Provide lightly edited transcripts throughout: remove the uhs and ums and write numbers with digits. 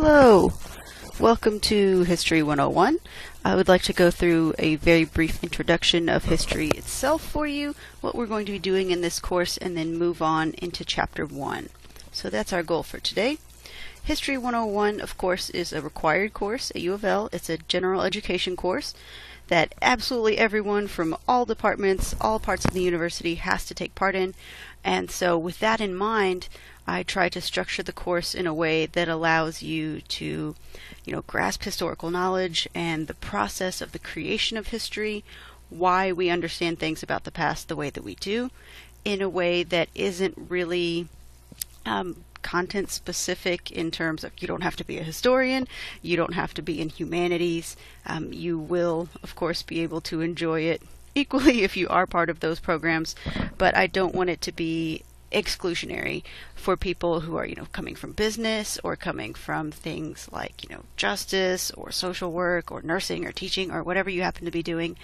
Hello, welcome to History 101. I would like to go through a very brief introduction of history itself for you, what we're going to be doing in this course, and then move on into Chapter 1. So that's our goal for today. History 101, of course, is a required course at U of L. It's a general education course that absolutely everyone from all departments, all parts of the university has to take part in. And so with that in mind, I try to structure the course in a way that allows you to, grasp historical knowledge and the process of the creation of history, why we understand things about the past the way that we do, in a way that isn't really content specific in terms of you don't have to be a historian, you don't have to be in humanities. You will, of course, be able to enjoy it equally if you are part of those programs, but I don't want it to be exclusionary for people who are, coming from business or coming from things like, justice or social work or nursing or teaching or whatever you happen to be doing.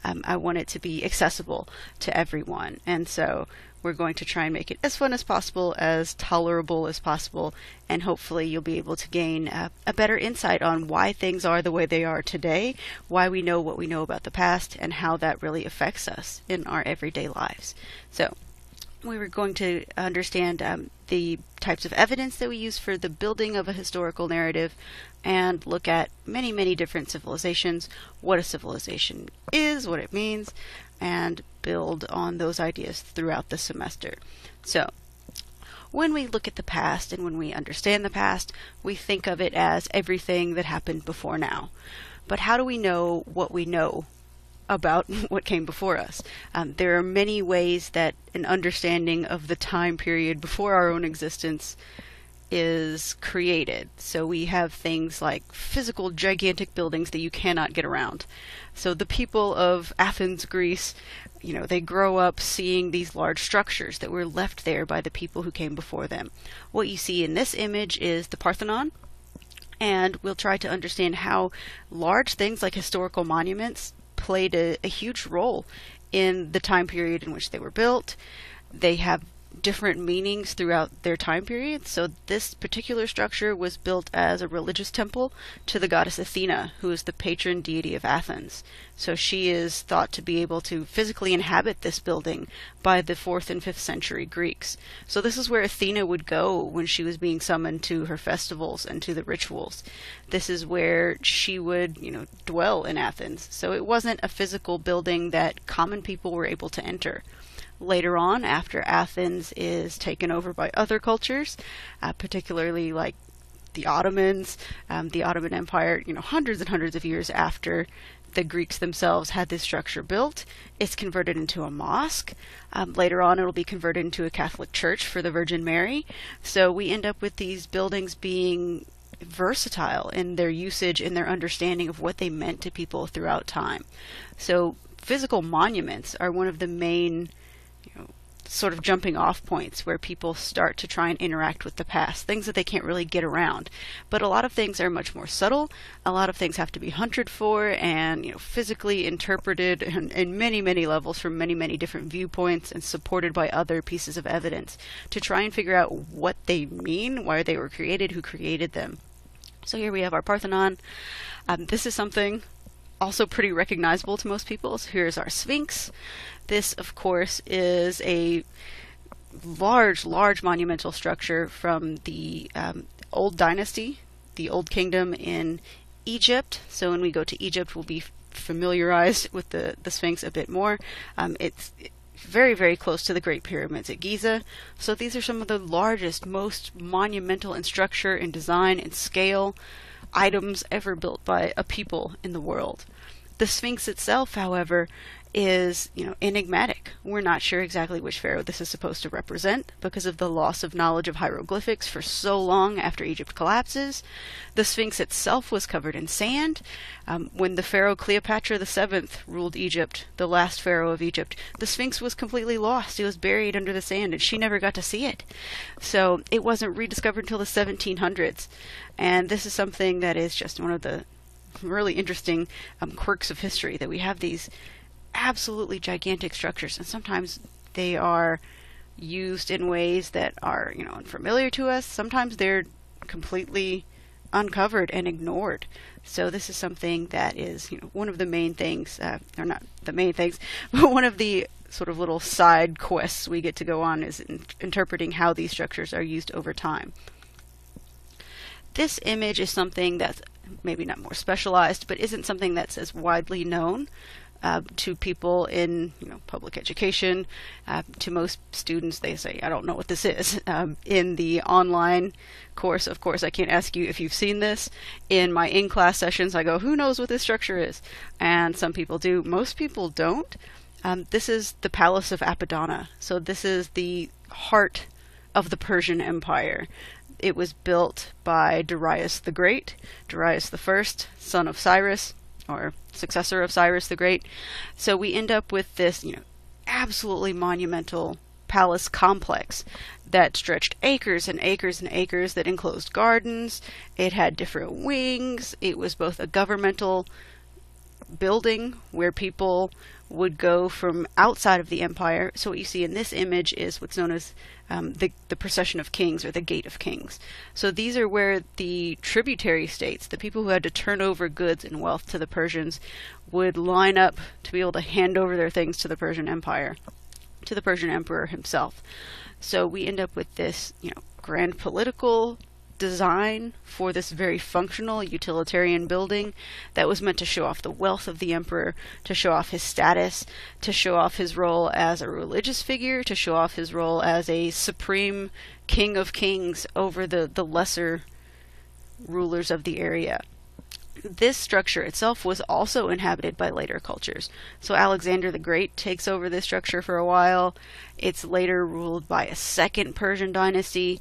I want it to be accessible to everyone. And so we're going to try and make it as fun as possible, as tolerable as possible, and hopefully you'll be able to gain a better insight on why things are the way they are today, why we know what we know about the past, and how that really affects us in our everyday lives. So we were going to understand the types of evidence that we use for the building of a historical narrative and look at many, many different civilizations, what a civilization is, what it means, and build on those ideas throughout the semester. So when we look at the past and when we understand the past, we think of it as everything that happened before now. But how do we know what we know about what came before us? There are many ways that an understanding of the time period before our own existence is created. So we have things like physical gigantic buildings that you cannot get around. So the people of Athens, Greece, they grow up seeing these large structures that were left there by the people who came before them. What you see in this image is the Parthenon, and we'll try to understand how large things like historical monuments played a huge role in the time period in which they were built. They have different meanings throughout their time period. So this particular structure was built as a religious temple to the goddess Athena, who is the patron deity of Athens. So she is thought to be able to physically inhabit this building by the 4th and 5th century Greeks. So this is where Athena would go when she was being summoned to her festivals and to the rituals. This is where she would, dwell in Athens. So it wasn't a physical building that common people were able to enter. Later on, after Athens is taken over by other cultures, particularly like the Ottomans, the Ottoman Empire, hundreds and hundreds of years after the Greeks themselves had this structure built, it's converted into a mosque. Later on, it'll be converted into a Catholic church for the Virgin Mary. So we end up with these buildings being versatile in their usage and their understanding of what they meant to people throughout time. So physical monuments are one of the main sort of jumping off points where people start to try and interact with the past, things that they can't really get around. But a lot of things are much more subtle. A lot of things have to be hunted for and physically interpreted in many, many levels from many, many different viewpoints and supported by other pieces of evidence to try and figure out what they mean, why they were created, who created them. So here we have our Parthenon. This is something also pretty recognizable to most people. So here's our Sphinx. This, of course, is a large monumental structure from the Old Dynasty, the Old Kingdom in Egypt. So when we go to Egypt, we'll be familiarized with the Sphinx a bit more. It's very, very close to the Great Pyramids at Giza. So these are some of the largest, most monumental in structure, in design, in scale items ever built by a people in the world. The Sphinx itself, however, is, enigmatic. We're not sure exactly which pharaoh this is supposed to represent because of the loss of knowledge of hieroglyphics for so long after Egypt collapses. The Sphinx itself was covered in sand. When the pharaoh Cleopatra VII ruled Egypt, the last pharaoh of Egypt, the Sphinx was completely lost. It was buried under the sand and she never got to see it. So it wasn't rediscovered until the 1700s. And this is something that is just one of the really interesting quirks of history, that we have these absolutely gigantic structures, and sometimes they are used in ways that are, unfamiliar to us. Sometimes they're completely uncovered and ignored. So this is something that is, one of the main things, or not the main things, but one of the sort of little side quests we get to go on is interpreting how these structures are used over time. This image is something that's maybe not more specialized, but isn't something that's as widely known to people in public education. To most students, they say, I don't know what this is. In the online course, of course, I can't ask you if you've seen this. In my in-class sessions, I go, who knows what this structure is? And some people do. Most people don't. This is the Palace of Apadana. So this is the heart of the Persian Empire. It was built by Darius the Great, Darius the First, son of Cyrus, or successor of Cyrus the Great. So we end up with this, absolutely monumental palace complex that stretched acres and acres and acres, that enclosed gardens. It had different wings. It was both a governmental building where people would go from outside of the empire. So what you see in this image is what's known as the procession of kings, or the gate of kings. So these are where the tributary states, the people who had to turn over goods and wealth to the Persians, would line up to be able to hand over their things to the Persian Empire, to the Persian emperor himself. So we end up with this, grand political design for this very functional utilitarian building that was meant to show off the wealth of the emperor, to show off his status, to show off his role as a religious figure, to show off his role as a supreme king of kings over the lesser rulers of the area. This structure itself was also inhabited by later cultures. So Alexander the Great takes over this structure for a while. It's later ruled by a second Persian dynasty.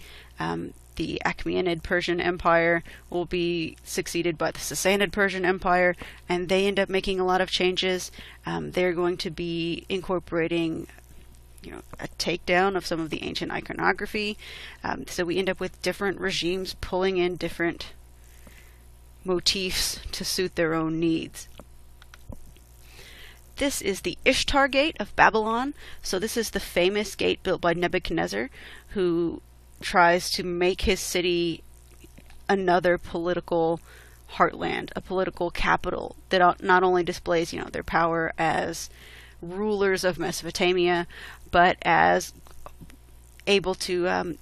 The Achaemenid Persian Empire will be succeeded by the Sassanid Persian Empire, and they end up making a lot of changes. They're going to be incorporating a takedown of some of the ancient iconography. So we end up with different regimes pulling in different motifs to suit their own needs. This is the Ishtar Gate of Babylon. So this is the famous gate built by Nebuchadnezzar, who tries to make his city another political heartland, a political capital that not only displays, their power as rulers of Mesopotamia, but as able to,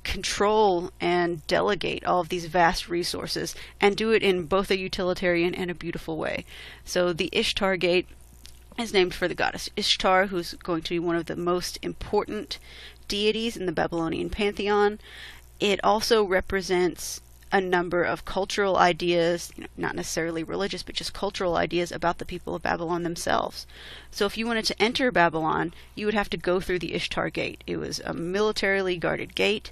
control and delegate all of these vast resources and do it in both a utilitarian and a beautiful way. So the Ishtar Gate is named for the goddess Ishtar, who's going to be one of the most important deities in the Babylonian pantheon. It also represents a number of cultural ideas, not necessarily religious, but just cultural ideas about the people of Babylon themselves. So if you wanted to enter Babylon, you would have to go through the Ishtar Gate. It was a militarily guarded gate,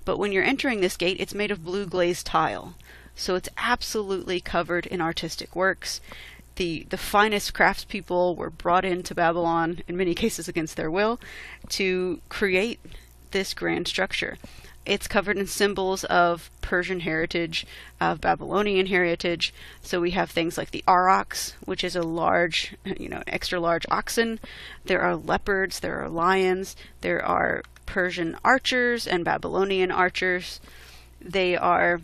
but when you're entering this gate, it's made of blue glazed tile. So it's absolutely covered in artistic works. The finest craftspeople were brought into Babylon, in many cases against their will, to create this grand structure. It's covered in symbols of Persian heritage, of Babylonian heritage. So we have things like the aurochs, which is a large, extra large oxen. There are leopards, there are lions, there are Persian archers and Babylonian archers. They are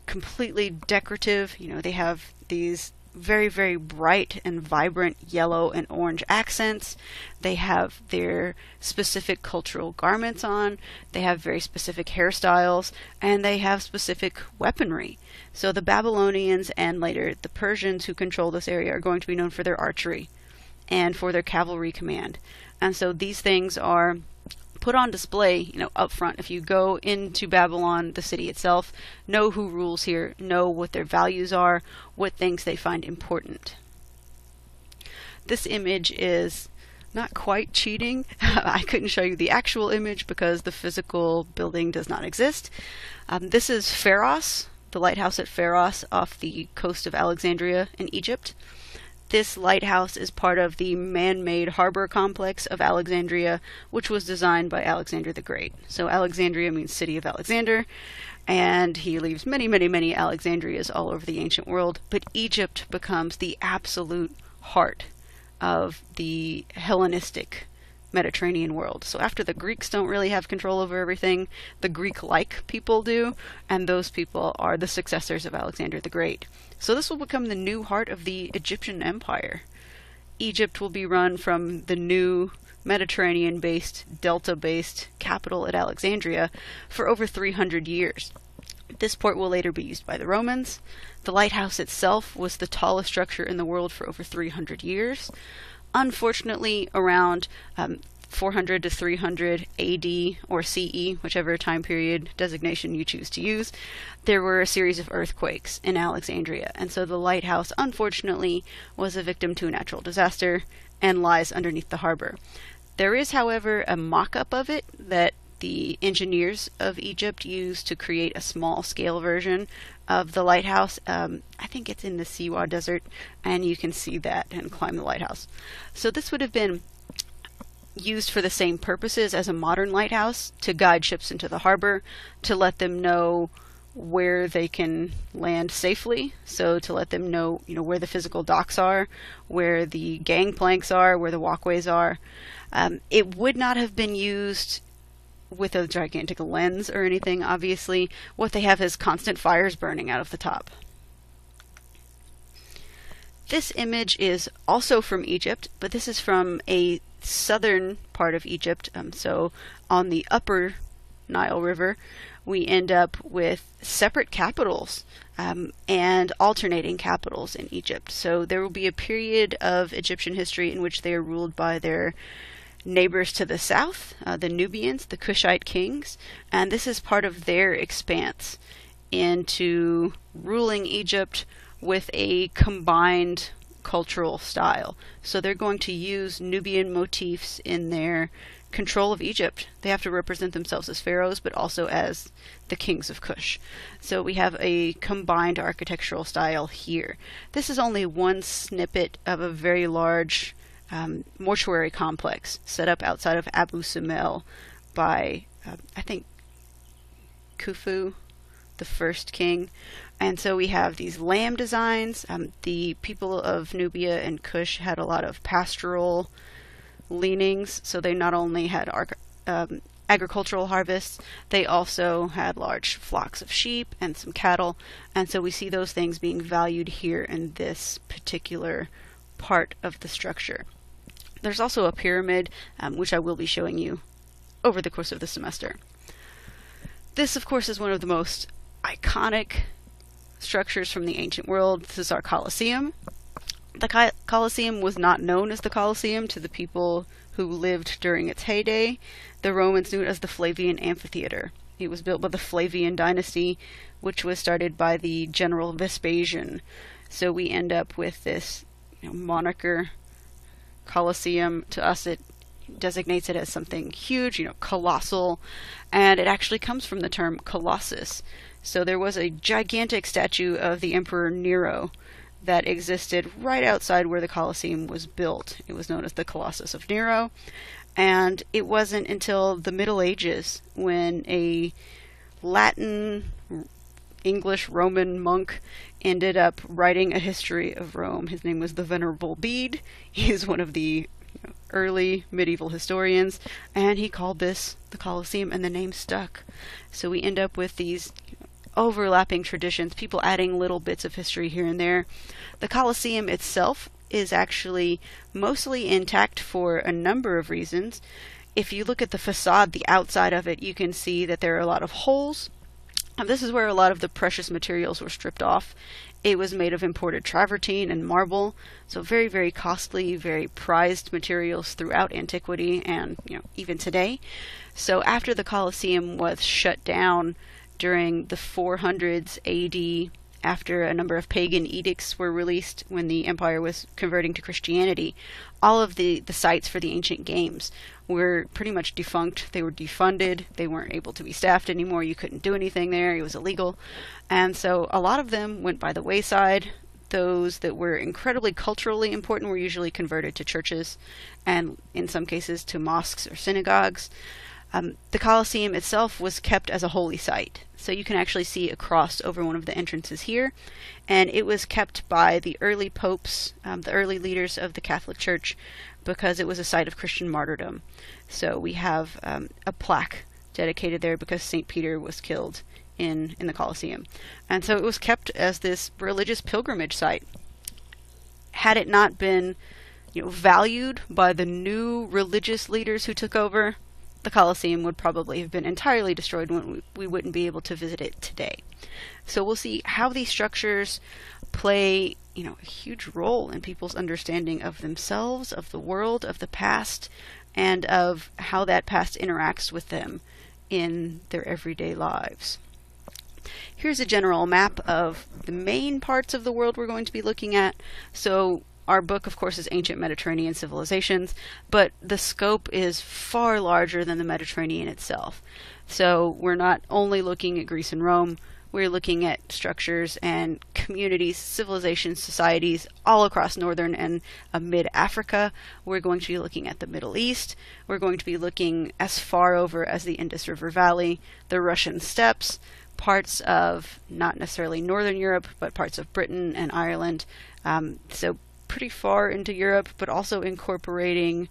completely decorative. They have these very, very bright and vibrant yellow and orange accents. They have their specific cultural garments on. They have very specific hairstyles, and they have specific weaponry. So the Babylonians and later the Persians who control this area are going to be known for their archery and for their cavalry command. And so these things are put on display, up front. If you go into Babylon, the city itself, know who rules here, know what their values are, what things they find important. This image is not quite cheating. I couldn't show you the actual image because the physical building does not exist. This is Pharos, the lighthouse at Pharos off the coast of Alexandria in Egypt. This lighthouse is part of the man-made harbor complex of Alexandria, which was designed by Alexander the Great. So Alexandria means city of Alexander, and he leaves many, many, many Alexandrias all over the ancient world, but Egypt becomes the absolute heart of the Hellenistic Mediterranean world. So after the Greeks don't really have control over everything, the Greek-like people do, and those people are the successors of Alexander the Great. So this will become the new heart of the Egyptian Empire. Egypt will be run from the new Mediterranean-based, Delta-based capital at Alexandria for over 300 years. This port will later be used by the Romans. The lighthouse itself was the tallest structure in the world for over 300 years. Unfortunately, around 400 to 300 AD or CE, whichever time period designation you choose to use, there were a series of earthquakes in Alexandria, and so the lighthouse, unfortunately, was a victim to a natural disaster and lies underneath the harbor. There is, however, a mock-up of it that the engineers of Egypt used to create a small-scale version of the lighthouse. I think it's in the Siwa Desert, and you can see that and climb the lighthouse. So this would have been used for the same purposes as a modern lighthouse, to guide ships into the harbor, to let them know where they can land safely, so to let them know, where the physical docks are, where the gangplanks are, where the walkways are. It would not have been used with a gigantic lens or anything, obviously. What they have is constant fires burning out of the top. This image is also from Egypt, but this is from a southern part of Egypt. So on the upper Nile River, we end up with separate capitals and alternating capitals in Egypt. So there will be a period of Egyptian history in which they are ruled by their neighbors to the south, the Nubians, the Kushite kings, and this is part of their expanse into ruling Egypt with a combined cultural style. So they're going to use Nubian motifs in their control of Egypt. They have to represent themselves as pharaohs, but also as the kings of Kush. So we have a combined architectural style here. This is only one snippet of a very large mortuary complex set up outside of Abu Simbel by, I think, Khufu, the first king. And so we have these lamb designs. The people of Nubia and Kush had a lot of pastoral leanings, so they not only had agricultural harvests, they also had large flocks of sheep and some cattle, and so we see those things being valued here in this particular part of the structure. There's also a pyramid, which I will be showing you over the course of the semester. This, of course, is one of the most iconic structures from the ancient world. This is our Colosseum. The Colosseum was not known as the Colosseum to the people who lived during its heyday. The Romans knew it as the Flavian Amphitheater. It was built by the Flavian dynasty, which was started by the general Vespasian. So we end up with this moniker, Colosseum. To us, it designates it as something huge, colossal, and it actually comes from the term colossus. So there was a gigantic statue of the Emperor Nero that existed right outside where the Colosseum was built. It was known as the Colossus of Nero, and it wasn't until the Middle Ages when a Latin, English, Roman monk ended up writing a history of Rome. His name was the Venerable Bede. He's one of the early medieval historians, and he called this the Colosseum, and the name stuck. So we end up with these overlapping traditions, people adding little bits of history here and there. The Colosseum itself is actually mostly intact for a number of reasons. If you look at the facade, the outside of it, you can see that there are a lot of holes. And this is where a lot of the precious materials were stripped off. It was made of imported travertine and marble, so very, very costly, very prized materials throughout antiquity and even today. So after the Colosseum was shut down during the 400s AD, after a number of pagan edicts were released when the empire was converting to Christianity, all of the sites for the ancient games were pretty much defunct. They were defunded. They weren't able to be staffed anymore. You couldn't do anything there. It was illegal. And so a lot of them went by the wayside. Those that were incredibly culturally important were usually converted to churches, and in some cases to mosques or synagogues. The Colosseum itself was kept as a holy site. So you can actually see a cross over one of the entrances here. And it was kept by the early popes, the early leaders of the Catholic Church, because it was a site of Christian martyrdom. So we have a plaque dedicated there because St. Peter was killed in the Colosseum. And so it was kept as this religious pilgrimage site. Had it not been, valued by the new religious leaders who took over, the Colosseum would probably have been entirely destroyed when we wouldn't be able to visit it today. So we'll see how these structures play, a huge role in people's understanding of themselves, of the world, of the past, and of how that past interacts with them in their everyday lives. Here's a general map of the main parts of the world we're going to be looking at. So our book, of course, is Ancient Mediterranean Civilizations, but the scope is far larger than the Mediterranean itself. So we're not only looking at Greece and Rome, we're looking at structures and communities, civilizations, societies all across northern and mid-Africa. We're going to be looking at the Middle East. We're going to be looking as far over as the Indus River Valley, the Russian steppes, parts of not necessarily northern Europe, but parts of Britain and Ireland. So pretty far into Europe, but also incorporating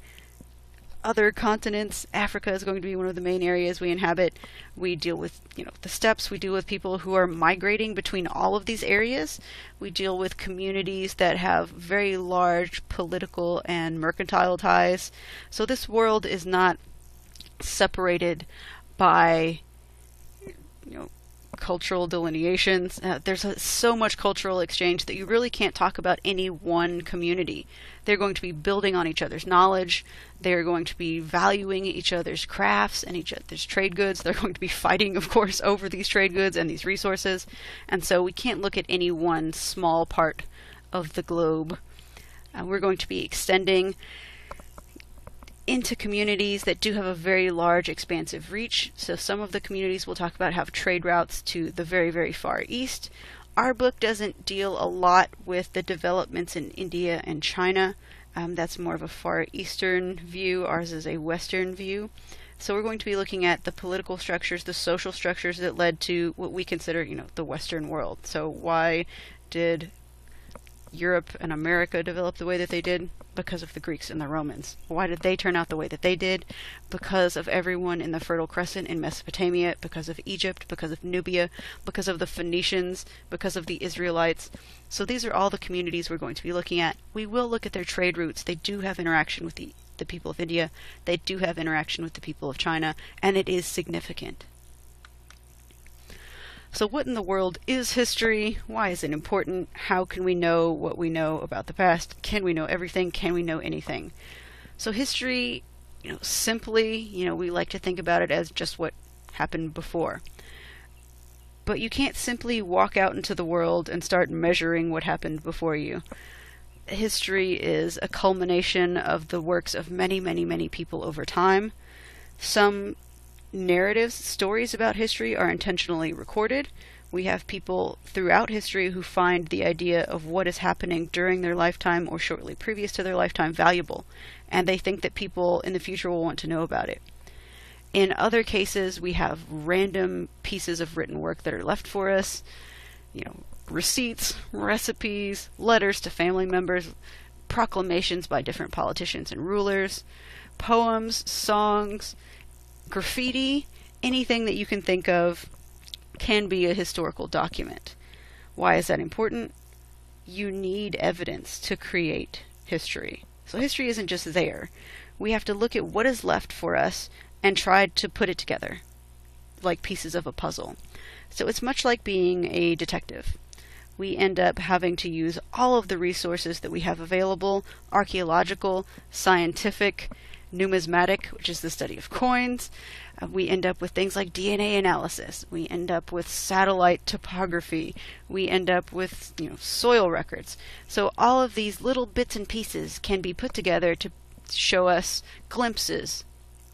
other continents. Africa is going to be one of the main areas we inhabit. We deal with, the steppes. We deal with people who are migrating between all of these areas. We deal with communities that have very large political and mercantile ties. So this world is not separated by, cultural delineations. There's so much cultural exchange that you really can't talk about any one community. They're going to be building on each other's knowledge. They're going to be valuing each other's crafts and each other's trade goods. They're going to be fighting, of course, over these trade goods and these resources. And so we can't look at any one small part of the globe. We're going to be extending into communities that do have a very large, expansive reach. So some of the communities we'll talk about have trade routes to the very, very far east. Our book doesn't deal a lot with the developments in India and China. That's more of a far eastern view. Ours is a western view. So we're going to be looking at the political structures, the social structures that led to what we consider, the Western world. So why did Europe and America develop the way that they did? Because of the Greeks and the Romans. Why did they turn out the way that they did? Because of everyone in the Fertile Crescent in Mesopotamia, because of Egypt, because of Nubia, because of the Phoenicians, because of the Israelites. So these are all the communities we're going to be looking at. We will look at their trade routes. They do have interaction with the people of India. They do have interaction with the people of China, and it is significant. So what in the world is history? Why is it important? How can we know what we know about the past? Can we know everything? Can we know anything? So history, simply, we like to think about it as just what happened before. But you can't simply walk out into the world and start measuring what happened before you. History is a culmination of the works of many, many, many people over time. Some narratives, stories about history are intentionally recorded. We have people throughout history who find the idea of what is happening during their lifetime or shortly previous to their lifetime valuable, and they think that people in the future will want to know about it. In other cases, we have random pieces of written work that are left for us, receipts, recipes, letters to family members, proclamations by different politicians and rulers, poems, songs, graffiti, anything that you can think of can be a historical document. Why is that important? You need evidence to create history. So history isn't just there. We have to look at what is left for us and try to put it together, like pieces of a puzzle. So it's much like being a detective. We end up having to use all of the resources that we have available: archaeological, scientific, numismatic, which is the study of coins. We end up with things like DNA analysis. We end up with satellite topography. We end up with soil records. So all of these little bits and pieces can be put together to show us glimpses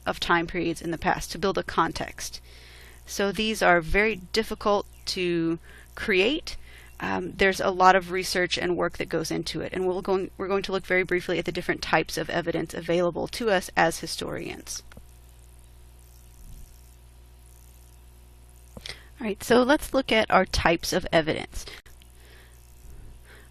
of time periods in the past, to build a context. So these are very difficult to create. There's a lot of research and work that goes into it, and we're going to look very briefly at the different types of evidence available to us as historians. All right, so let's look at our types of evidence.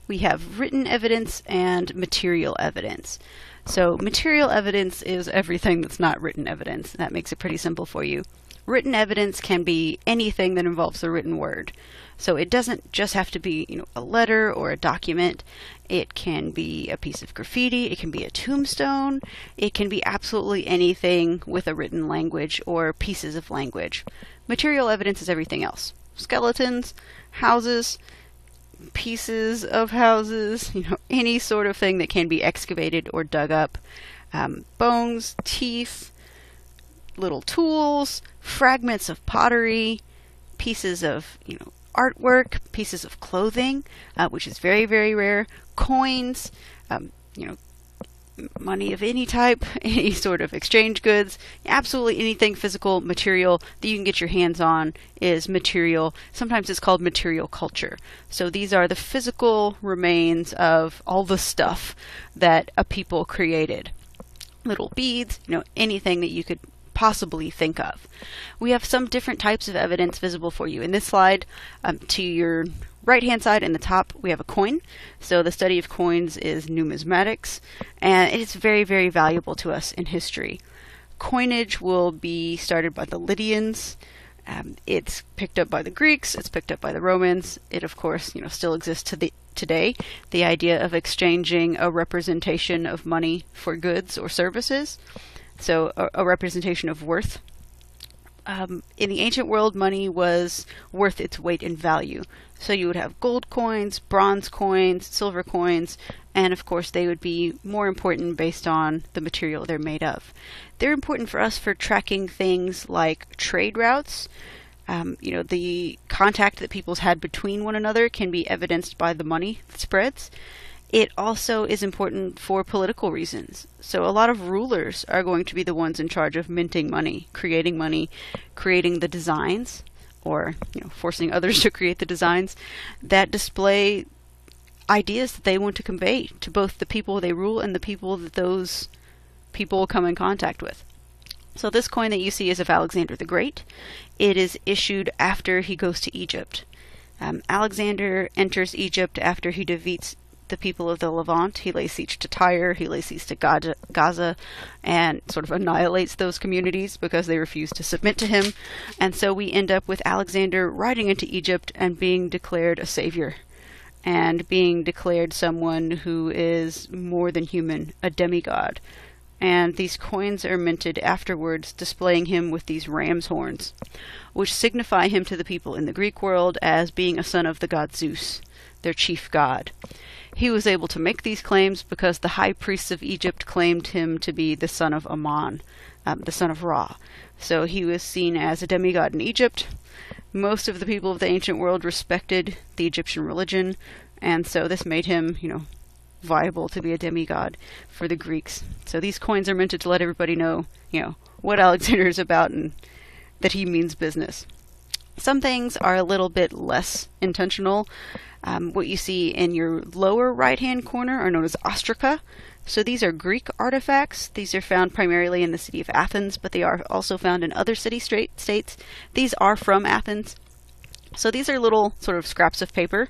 We have written evidence and material evidence. So material evidence is everything that's not written evidence. That makes it pretty simple for you. Written evidence can be anything that involves a written word. So it doesn't just have to be, a letter or a document. It can be a piece of graffiti, it can be a tombstone, it can be absolutely anything with a written language or pieces of language. Material evidence is everything else. Skeletons, houses, pieces of houses, any sort of thing that can be excavated or dug up. Bones, teeth, little tools, fragments of pottery, pieces of, artwork, pieces of clothing, which is very, very rare, coins, money of any type, any sort of exchange goods, absolutely anything physical, material that you can get your hands on is material. Sometimes it's called material culture. So these are the physical remains of all the stuff that a people created. Little beads, anything that you could possibly think of. We have some different types of evidence visible for you. In this slide, to your right-hand side in the top, we have a coin. So the study of coins is numismatics, and it's very, very valuable to us in history. Coinage will be started by the Lydians. It's picked up by the Greeks. It's picked up by the Romans. It, of course, still exists today. The idea of exchanging a representation of money for goods or services. So a representation of worth. In the ancient world, money was worth its weight in value. So you would have gold coins, bronze coins, silver coins, and of course they would be more important based on the material they're made of. They're important for us for tracking things like trade routes. The contact that people's had between one another can be evidenced by the money that spreads. It also is important for political reasons. So a lot of rulers are going to be the ones in charge of minting money, creating the designs, or forcing others to create the designs that display ideas that they want to convey to both the people they rule and the people that those people come in contact with. So this coin that you see is of Alexander the Great. It is issued after he goes to Egypt. Alexander enters Egypt after he defeats the people of the Levant. He lays siege to Tyre, he lays siege to Gaza, and sort of annihilates those communities because they refuse to submit to him. And so we end up with Alexander riding into Egypt and being declared a savior, and being declared someone who is more than human, a demigod. And these coins are minted afterwards, displaying him with these ram's horns, which signify him to the people in the Greek world as being a son of the god Zeus, their chief god. He was able to make these claims because the high priests of Egypt claimed him to be the son of Ammon, the son of Ra. So he was seen as a demigod in Egypt. Most of the people of the ancient world respected the Egyptian religion, and so this made him, viable to be a demigod for the Greeks. So these coins are minted to let everybody know, what Alexander is about and that he means business. Some things are a little bit less intentional. What you see in your lower right-hand corner are known as ostraca. So these are Greek artifacts. These are found primarily in the city of Athens, but they are also found in other city-states. These are from Athens. So these are little sort of scraps of paper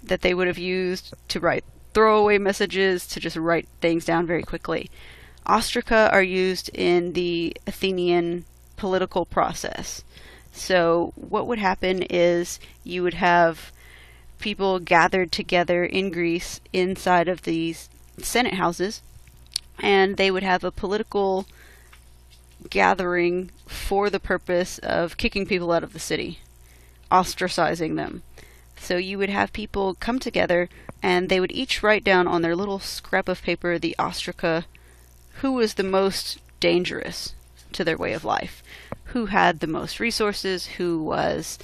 that they would have used to write throwaway messages, to just write things down very quickly. Ostraca are used in the Athenian political process. So what would happen is you would have people gathered together in Greece inside of these Senate houses, and they would have a political gathering for the purpose of kicking people out of the city, ostracizing them. So you would have people come together and they would each write down on their little scrap of paper, the ostraca, who was the most dangerous to their way of life, who had the most resources, who was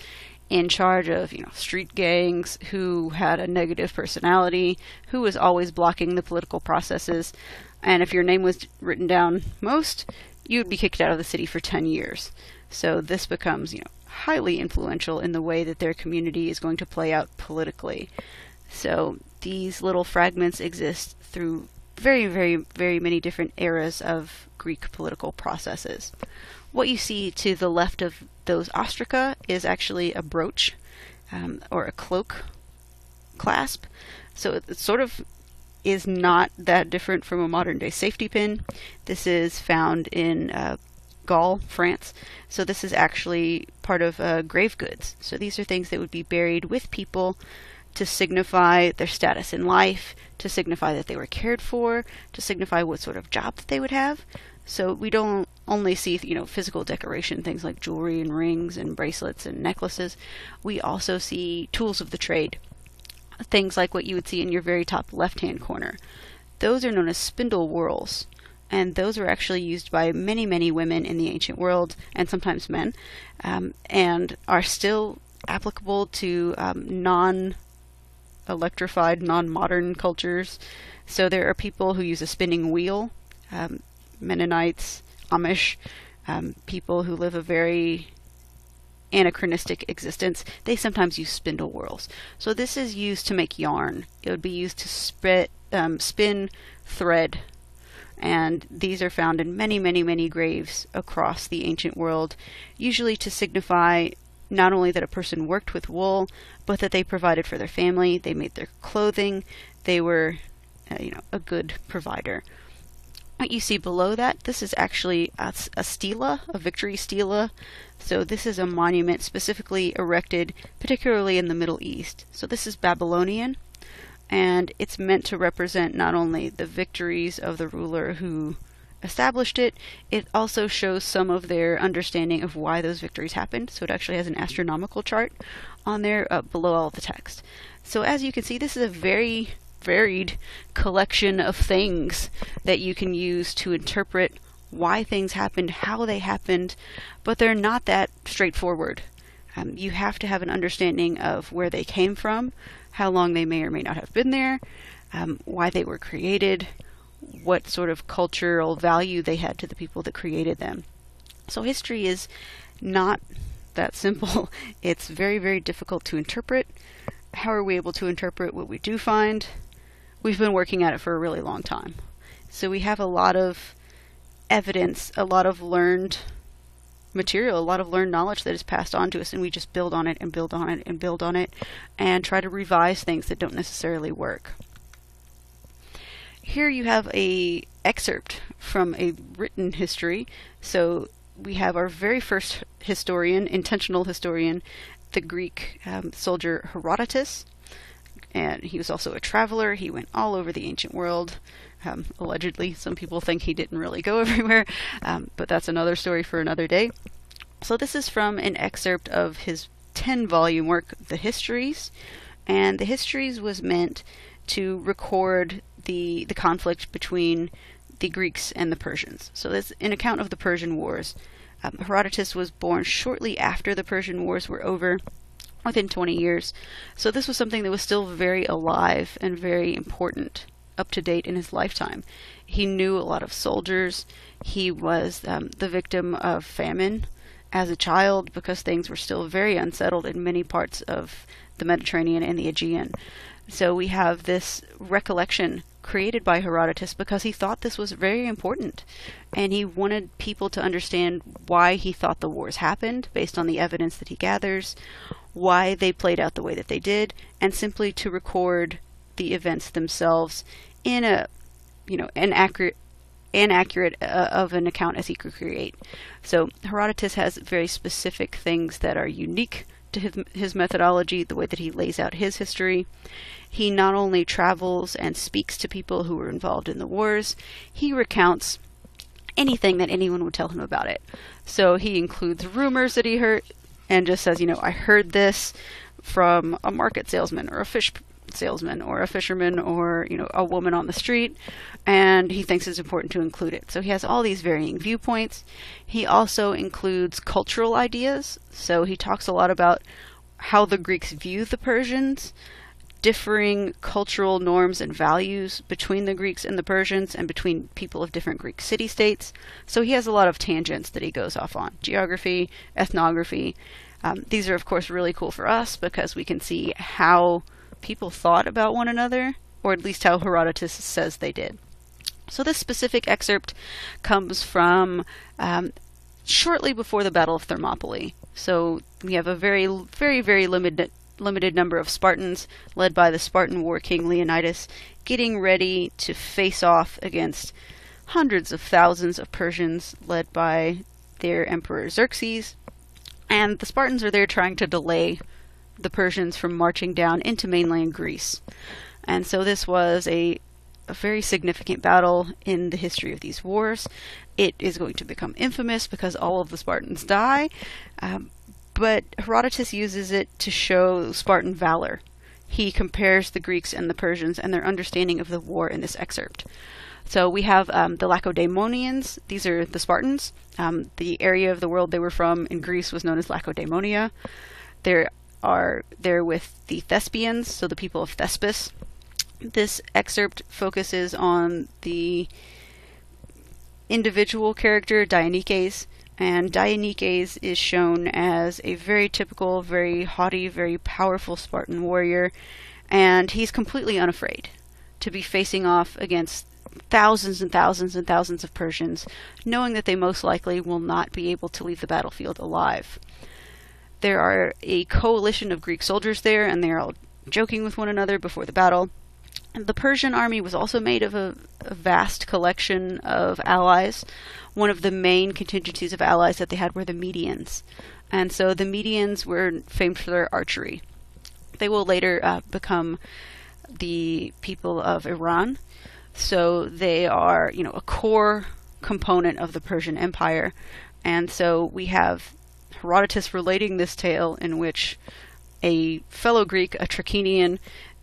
in charge of, street gangs, who had a negative personality, who was always blocking the political processes. And if your name was written down most, you'd be kicked out of the city for 10 years. So this becomes, highly influential in the way that their community is going to play out politically. So these little fragments exist through very, very, very many different eras of Greek political processes. What you see to the left of those ostraca is actually a brooch or a cloak clasp. So it sort of is not that different from a modern day safety pin. This is found in Gaul, France. So this is actually part of grave goods. So these are things that would be buried with people to signify their status in life, to signify that they were cared for, to signify what sort of job that they would have. So we don't only see, physical decoration, things like jewelry and rings and bracelets and necklaces. We also see tools of the trade, things like what you would see in your very top left-hand corner. Those are known as spindle whorls, and those are actually used by many, many women in the ancient world, and sometimes men, and are still applicable to non-electrified, non-modern cultures. So there are people who use a spinning wheel, Mennonites, Amish, people who live a very anachronistic existence. They sometimes use spindle whorls. So this is used to make yarn. It would be used to spin thread, and these are found in many, many, many graves across the ancient world, usually to signify not only that a person worked with wool, but that they provided for their family, they made their clothing, they were a good provider. What you see below that, this is actually a stela, a victory stela. So this is a monument specifically erected particularly in the Middle East. So this is Babylonian, and it's meant to represent not only the victories of the ruler who established it, it also shows some of their understanding of why those victories happened. So it actually has an astronomical chart on there below all of the text. So as you can see, this is a very varied collection of things that you can use to interpret why things happened, how they happened, but they're not that straightforward. You have to have an understanding of where they came from, how long they may or may not have been there, why they were created, what sort of cultural value they had to the people that created them. So history is not that simple. It's very, very difficult to interpret. How are we able to interpret what we do find? We've been working at it for a really long time. So we have a lot of evidence, a lot of learned material, a lot of learned knowledge that is passed on to us, and we just build on it and build on it and build on it and try to revise things that don't necessarily work. Here you have a excerpt from a written history. So we have our very first historian, intentional historian, the Greek soldier Herodotus. And he was also a traveler. He went all over the ancient world. Allegedly, some people think he didn't really go everywhere, but that's another story for another day. So this is from an excerpt of his 10-volume work, The Histories. And The Histories was meant to record the conflict between the Greeks and the Persians. So that's an account of the Persian Wars. Herodotus was born shortly after the Persian Wars were over, within 20 years. So this was something that was still very alive and very important, up to date in his lifetime. He knew a lot of soldiers. He was the victim of famine as a child because things were still very unsettled in many parts of the Mediterranean and the Aegean. So we have this recollection created by Herodotus because he thought this was very important, and he wanted people to understand why he thought the wars happened based on the evidence that he gathers, why they played out the way that they did, and simply to record the events themselves in a, an accurate of an account as he could create. So Herodotus has very specific things that are unique to his methodology, the way that he lays out his history. He not only travels and speaks to people who were involved in the wars, he recounts anything that anyone would tell him about it. So he includes rumors that he heard and just says, I heard this from a market salesman or a fish salesman or a fisherman or, a woman on the street, and he thinks it's important to include it. So he has all these varying viewpoints. He also includes cultural ideas. So he talks a lot about how the Greeks view the Persians, differing cultural norms and values between the Greeks and the Persians and between people of different Greek city-states. So he has a lot of tangents that he goes off on. Geography, ethnography. These are, of course, really cool for us because we can see how people thought about one another, or at least how Herodotus says they did. So this specific excerpt comes from shortly before the Battle of Thermopylae. So we have a very, very, very limited number of Spartans, led by the Spartan war king Leonidas, getting ready to face off against hundreds of thousands of Persians, led by their emperor Xerxes. And the Spartans are there trying to delay the Persians from marching down into mainland Greece. And so this was a very significant battle in the history of these wars. It is going to become infamous because all of the Spartans die, but Herodotus uses it to show Spartan valor. He compares the Greeks and the Persians and their understanding of the war in this excerpt. So we have the Lacedaemonians. These are the Spartans. The area of the world they were from in Greece was known as Lacedaemonia. They're with the Thespians, so the people of Thespis. This excerpt focuses on the individual character Dionychus, and Dionychus is shown as a very typical, very haughty, very powerful Spartan warrior, and he's completely unafraid to be facing off against thousands and thousands and thousands of Persians, knowing that they most likely will not be able to leave the battlefield alive. There are a coalition of Greek soldiers there, and they're all joking with one another before the battle. The Persian army was also made of a vast collection of allies. One of the main contingencies of allies that they had were the Medians. And so the Medians were famed for their archery. They will later become the people of Iran. So they are, a core component of the Persian Empire. And so we have Herodotus relating this tale in which a fellow Greek, a Trachinian,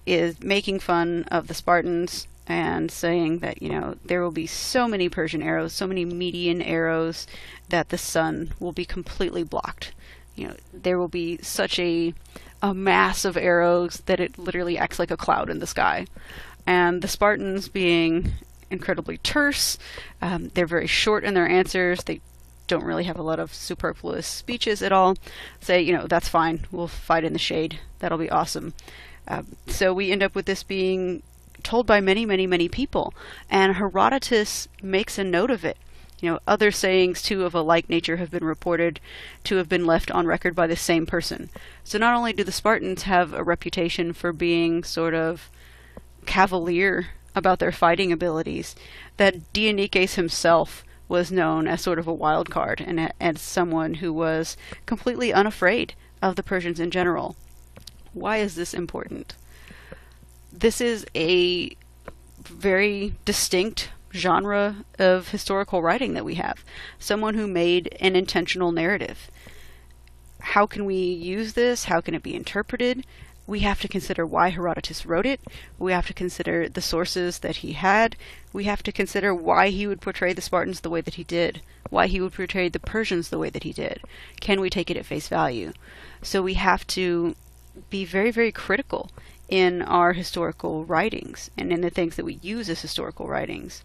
is making fun of the Spartans and saying that, there will be so many Persian arrows, so many Median arrows, that the sun will be completely blocked. There will be such a mass of arrows that it literally acts like a cloud in the sky. And the Spartans, being incredibly terse, they're very short in their answers, they don't really have a lot of superfluous speeches at all, say, that's fine, we'll fight in the shade, that'll be awesome. So we end up with this being told by many, many, many people, and Herodotus makes a note of it. Other sayings too of a like nature have been reported to have been left on record by the same person. So not only do the Spartans have a reputation for being sort of cavalier about their fighting abilities, that Dionychus himself was known as sort of a wild card and as someone who was completely unafraid of the Persians in general. Why is this important? This is a very distinct genre of historical writing that we have. Someone who made an intentional narrative. How can we use this? How can it be interpreted? We have to consider why Herodotus wrote it. We have to consider the sources that he had. We have to consider why he would portray the Spartans the way that he did. Why he would portray the Persians the way that he did. Can we take it at face value? So we have to be very, very critical in our historical writings and in the things that we use as historical writings.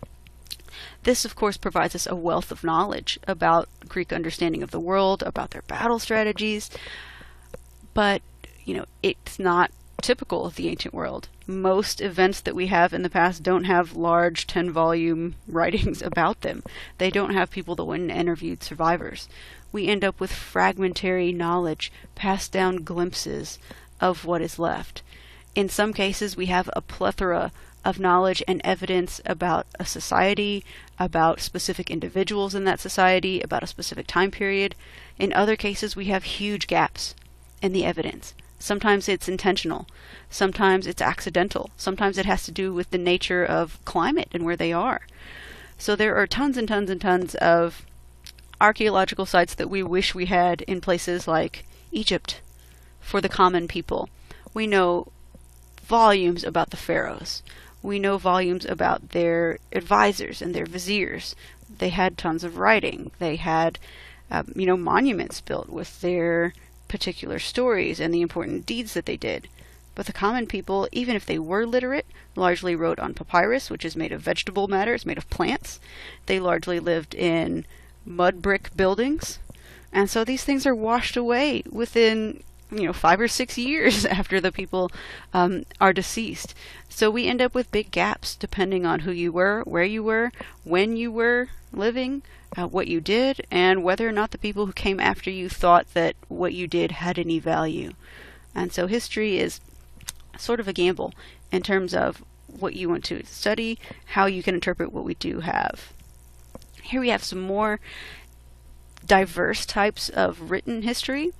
This, of course, provides us a wealth of knowledge about Greek understanding of the world, about their battle strategies, but, it's not typical of the ancient world. Most events that we have in the past don't have large 10-volume writings about them. They don't have people that went and interviewed survivors. We end up with fragmentary knowledge, passed down glimpses of what is left. In some cases, we have a plethora of knowledge and evidence about a society, about specific individuals in that society, about a specific time period. In other cases, we have huge gaps in the evidence. Sometimes it's intentional. Sometimes it's accidental. Sometimes it has to do with the nature of climate and where they are. So there are tons and tons and tons of archaeological sites that we wish we had in places like Egypt for the common people. We know volumes about the pharaohs. We know volumes about their advisors and their viziers. They had tons of writing. They had, monuments built with their particular stories and the important deeds that they did. But the common people, even if they were literate, largely wrote on papyrus, which is made of vegetable matter, it's made of plants. They largely lived in mud brick buildings. And so these things are washed away within 5 or 6 years after the people are deceased. So we end up with big gaps depending on who you were, where you were, when you were living, what you did, and whether or not the people who came after you thought that what you did had any value. And so history is sort of a gamble in terms of what you want to study, how you can interpret what we do have. Here we have some more diverse types of written history.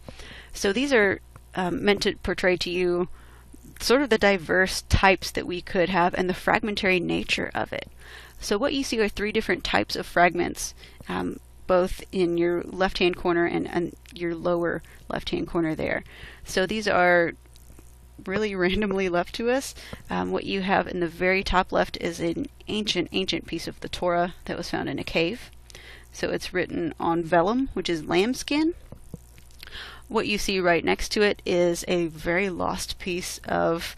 So these are meant to portray to you sort of the diverse types that we could have and the fragmentary nature of it. So what you see are 3 different types of fragments, both in your left-hand corner and your lower left-hand corner there. So these are really randomly left to us. What you have in the very top left is an ancient piece of the Torah that was found in a cave. So it's written on vellum, which is lambskin. What you see right next to it is a very lost piece of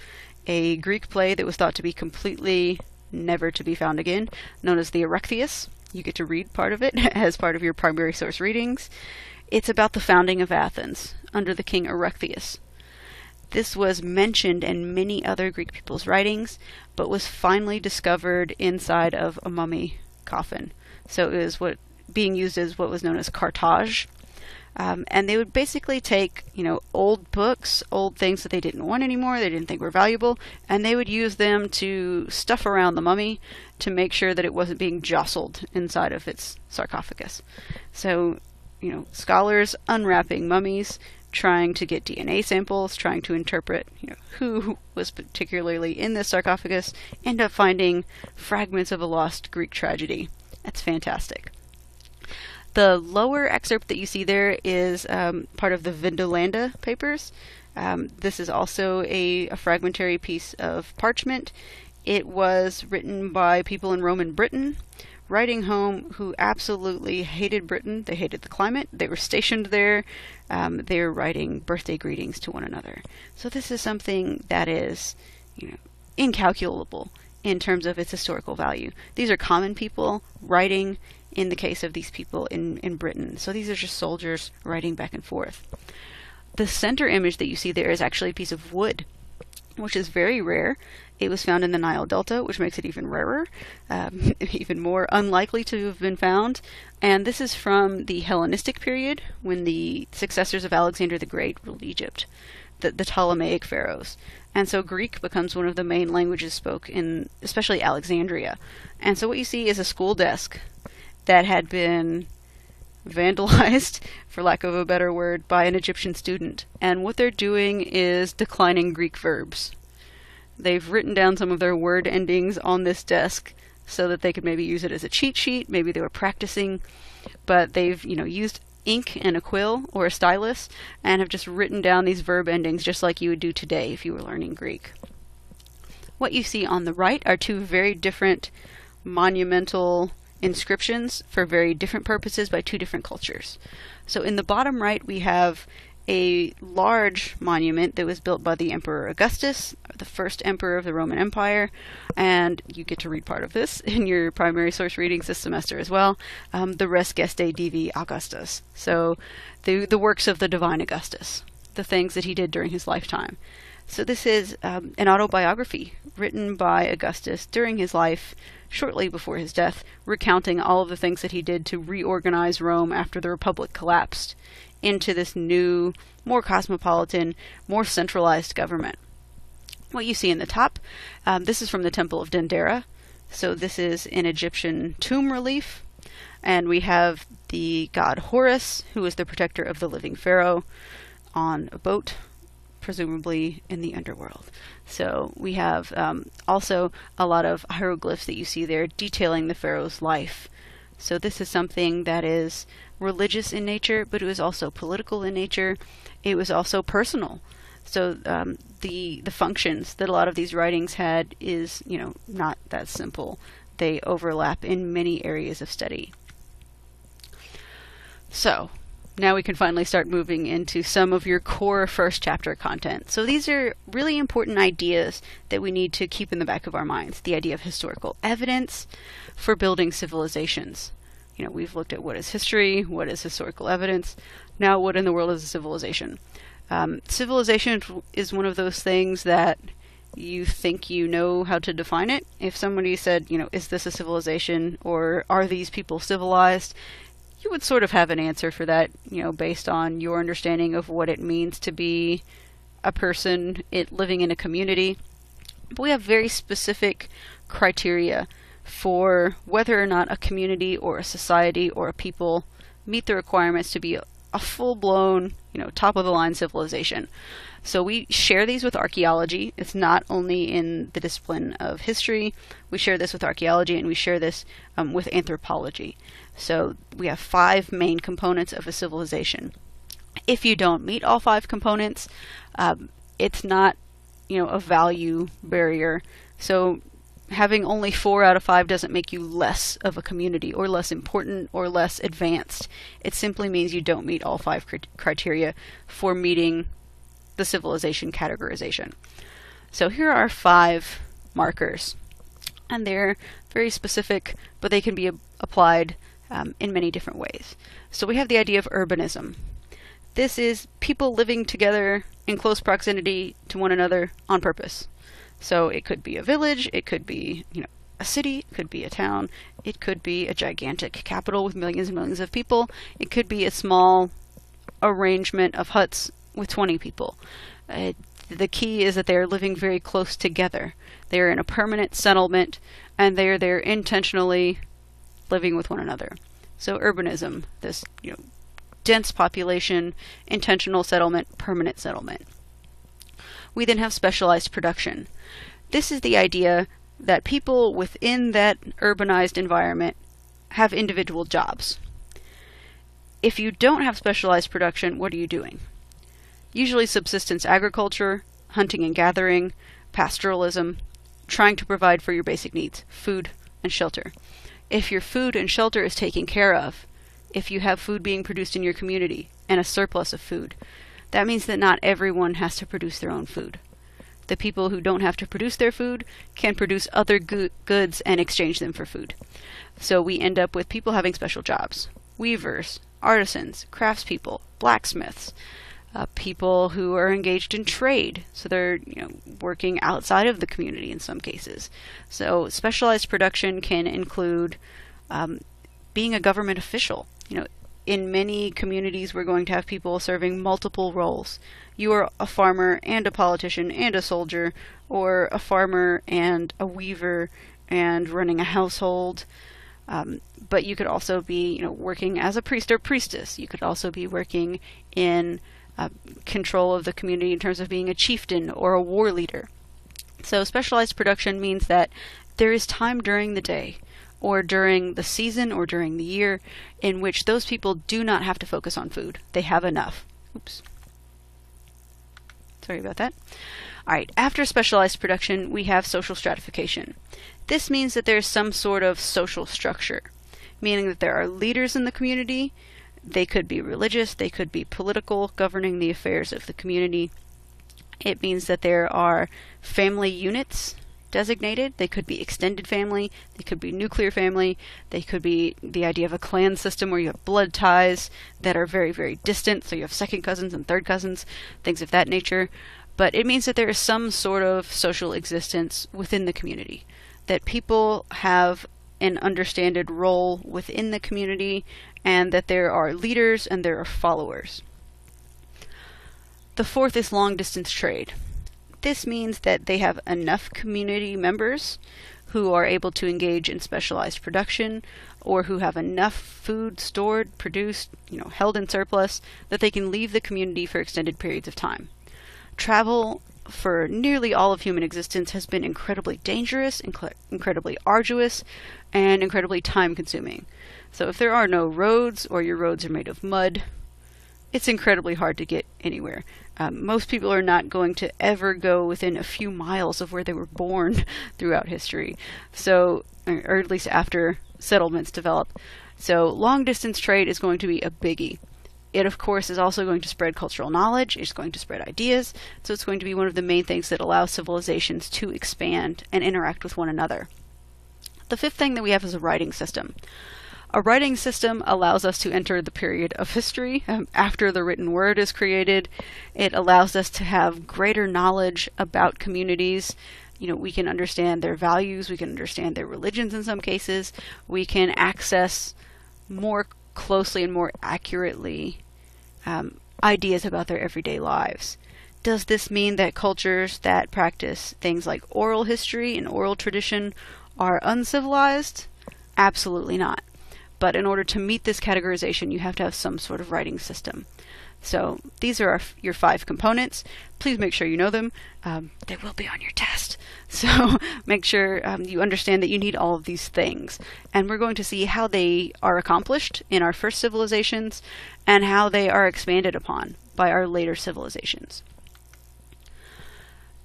a Greek play that was thought to be completely never to be found again, known as the Erechtheus. You get to read part of it as part of your primary source readings. It's about the founding of Athens under the king Erechtheus. This was mentioned in many other Greek people's writings, but was finally discovered inside of a mummy coffin. So it was being used as what was known as cartage. And they would basically take, old books, old things that they didn't want anymore, they didn't think were valuable, and they would use them to stuff around the mummy to make sure that it wasn't being jostled inside of its sarcophagus. So, scholars unwrapping mummies, trying to get DNA samples, trying to interpret, who was particularly in this sarcophagus, end up finding fragments of a lost Greek tragedy. That's fantastic. The lower excerpt that you see there is part of the Vindolanda papers. This is also a fragmentary piece of parchment. It was written by people in Roman Britain, writing home, who absolutely hated Britain. They hated the climate. They were stationed there. They were writing birthday greetings to one another. So this is something that is, incalculable in terms of its historical value. These are common people writing, in the case of these people in Britain. So these are just soldiers writing back and forth. The center image that you see there is actually a piece of wood, which is very rare. It was found in the Nile Delta, which makes it even rarer, even more unlikely to have been found. And this is from the Hellenistic period, when the successors of Alexander the Great ruled Egypt, the Ptolemaic pharaohs. And so Greek becomes one of the main languages spoke in especially Alexandria. And so what you see is a school desk that had been vandalized, for lack of a better word, by an Egyptian student. And what they're doing is declining Greek verbs. They've written down some of their word endings on this desk so that they could maybe use it as a cheat sheet. Maybe they were practicing, but they've, used ink and a quill or a stylus and have just written down these verb endings just like you would do today if you were learning Greek. What you see on the right are 2 very different monumental inscriptions for very different purposes by 2 different cultures. So in the bottom right we have a large monument that was built by the Emperor Augustus, the first emperor of the Roman Empire, and you get to read part of this in your primary source readings this semester as well, the Res Gestae Divi Augustus. So the works of the divine Augustus, the things that he did during his lifetime. So this is an autobiography written by Augustus during his life, shortly before his death, recounting all of the things that he did to reorganize Rome after the Republic collapsed into this new, more cosmopolitan, more centralized government. What you see in the top, this is from the Temple of Dendera. So this is an Egyptian tomb relief. And we have the god Horus, who is the protector of the living pharaoh, on a boat, presumably in the underworld. So we have also a lot of hieroglyphs that you see there detailing the pharaoh's life. So this is something that is religious in nature, but it was also political in nature. It was also personal. So the functions that a lot of these writings had is, not that simple. They overlap in many areas of study. So now we can finally start moving into some of your core first chapter content. So these are really important ideas that we need to keep in the back of our minds. The idea of historical evidence for building civilizations. We've looked at what is history, what is historical evidence. Now what in the world is a civilization? Civilization is one of those things that you think you know how to define it. If somebody said, is this a civilization, or are these people civilized? You would sort of have an answer for that, based on your understanding of what it means to be a person living in a community. But we have very specific criteria for whether or not a community or a society or a people meet the requirements to be a full-blown, top-of-the-line civilization. So we share these with archaeology. It's not only in the discipline of history. We share this with archaeology, and we share this with anthropology. So we have 5 main components of a civilization. If you don't meet all 5 components, it's not, a value barrier. So having only 4 out of 5 doesn't make you less of a community or less important or less advanced. It simply means you don't meet all 5 criteria for meeting the civilization categorization. So here are 5 markers, and they're very specific, but they can be applied in many different ways. So we have the idea of urbanism. This is people living together in close proximity to one another on purpose. So it could be a village, it could be, a city, it could be a town, it could be a gigantic capital with millions and millions of people, it could be a small arrangement of huts with 20 people. The key is that they are living very close together. They are in a permanent settlement, and they are there intentionally living with one another. So urbanism, this, dense population, intentional settlement, permanent settlement. We then have specialized production. This is the idea that people within that urbanized environment have individual jobs. If you don't have specialized production, what are you doing? Usually subsistence agriculture, hunting and gathering, pastoralism, trying to provide for your basic needs, food and shelter. If your food and shelter is taken care of, if you have food being produced in your community and a surplus of food, that means that not everyone has to produce their own food. The people who don't have to produce their food can produce other goods and exchange them for food. So we end up with people having special jobs. Weavers, artisans, craftspeople, blacksmiths, people who are engaged in trade. So they're working outside of the community in some cases. So specialized production can include being a government official. In many communities, we're going to have people serving multiple roles. You are a farmer and a politician and a soldier, or a farmer and a weaver and running a household. But you could also be, working as a priest or priestess. You could also be working in control of the community in terms of being a chieftain or a war leader. So specialized production means that there is time during the day, or during the season, or during the year, in which those people do not have to focus on food. They have enough. Oops. Sorry about that. Alright, after specialized production, we have social stratification. This means that there's some sort of social structure, meaning that there are leaders in the community. They could be religious, they could be political, governing the affairs of the community. It means that there are family units designated. They could be extended family, they could be nuclear family, they could be the idea of a clan system where you have blood ties that are very, very distant, so you have second cousins and third cousins, things of that nature. But it means that there is some sort of social existence within the community, that people have an understood role within the community, and that there are leaders and there are followers. The fourth is long-distance trade. This means that they have enough community members who are able to engage in specialized production, or who have enough food stored, produced, held in surplus, that they can leave the community for extended periods of time. Travel for nearly all of human existence has been incredibly dangerous, incredibly arduous, and incredibly time-consuming. So if there are no roads, or your roads are made of mud, it's incredibly hard to get anywhere. Most people are not going to ever go within a few miles of where they were born throughout history, so, or at least after settlements develop. So long-distance trade is going to be a biggie. It, of course, is also going to spread cultural knowledge, it's going to spread ideas, so it's going to be one of the main things that allows civilizations to expand and interact with one another. The fifth thing that we have is a writing system. A writing system allows us to enter the period of history after the written word is created. It allows us to have greater knowledge about communities. We can understand their values, we can understand their religions in some cases, we can access more closely and more accurately ideas about their everyday lives. Does this mean that cultures that practice things like oral history and oral tradition are uncivilized? Absolutely not. But in order to meet this categorization, you have to have some sort of writing system. So these are your 5 components. Please make sure you know them. They will be on your test. So make sure you understand that you need all of these things. And we're going to see how they are accomplished in our first civilizations and how they are expanded upon by our later civilizations.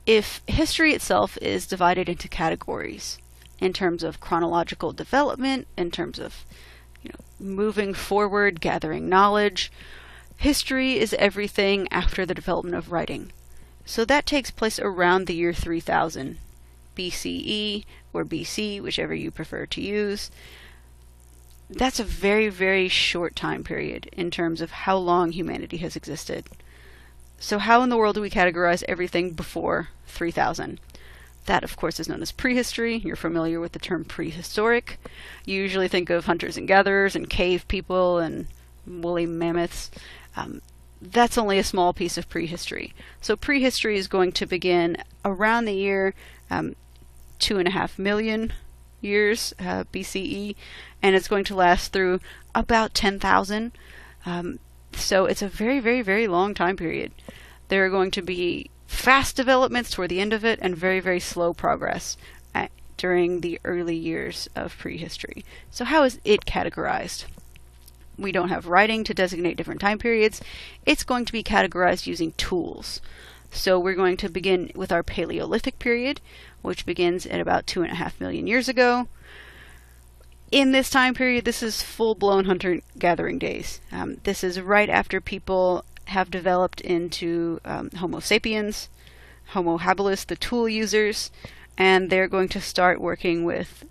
If history itself is divided into categories in terms of chronological development, in terms of moving forward, gathering knowledge, history is everything after the development of writing. So that takes place around the year 3000 BCE or BC, whichever you prefer to use. That's a very, very short time period in terms of how long humanity has existed. So how in the world do we categorize everything before 3000? That, of course, is known as prehistory. You're familiar with the term prehistoric. You usually think of hunters and gatherers and cave people and woolly mammoths. That's only a small piece of prehistory. So prehistory is going to begin around the year 2.5 million years BCE, and it's going to last through about 10,000. So it's a very, very, very long time period. There are going to be fast developments toward the end of it and very, very slow progress during the early years of prehistory. So how is it categorized? We don't have writing to designate different time periods. It's going to be categorized using tools. So we're going to begin with our Paleolithic period, which begins at about 2.5 million years ago. In this time period, this is full-blown hunter-gathering days. This is right after people have developed into Homo sapiens, Homo habilis, the tool users, and they're going to start working with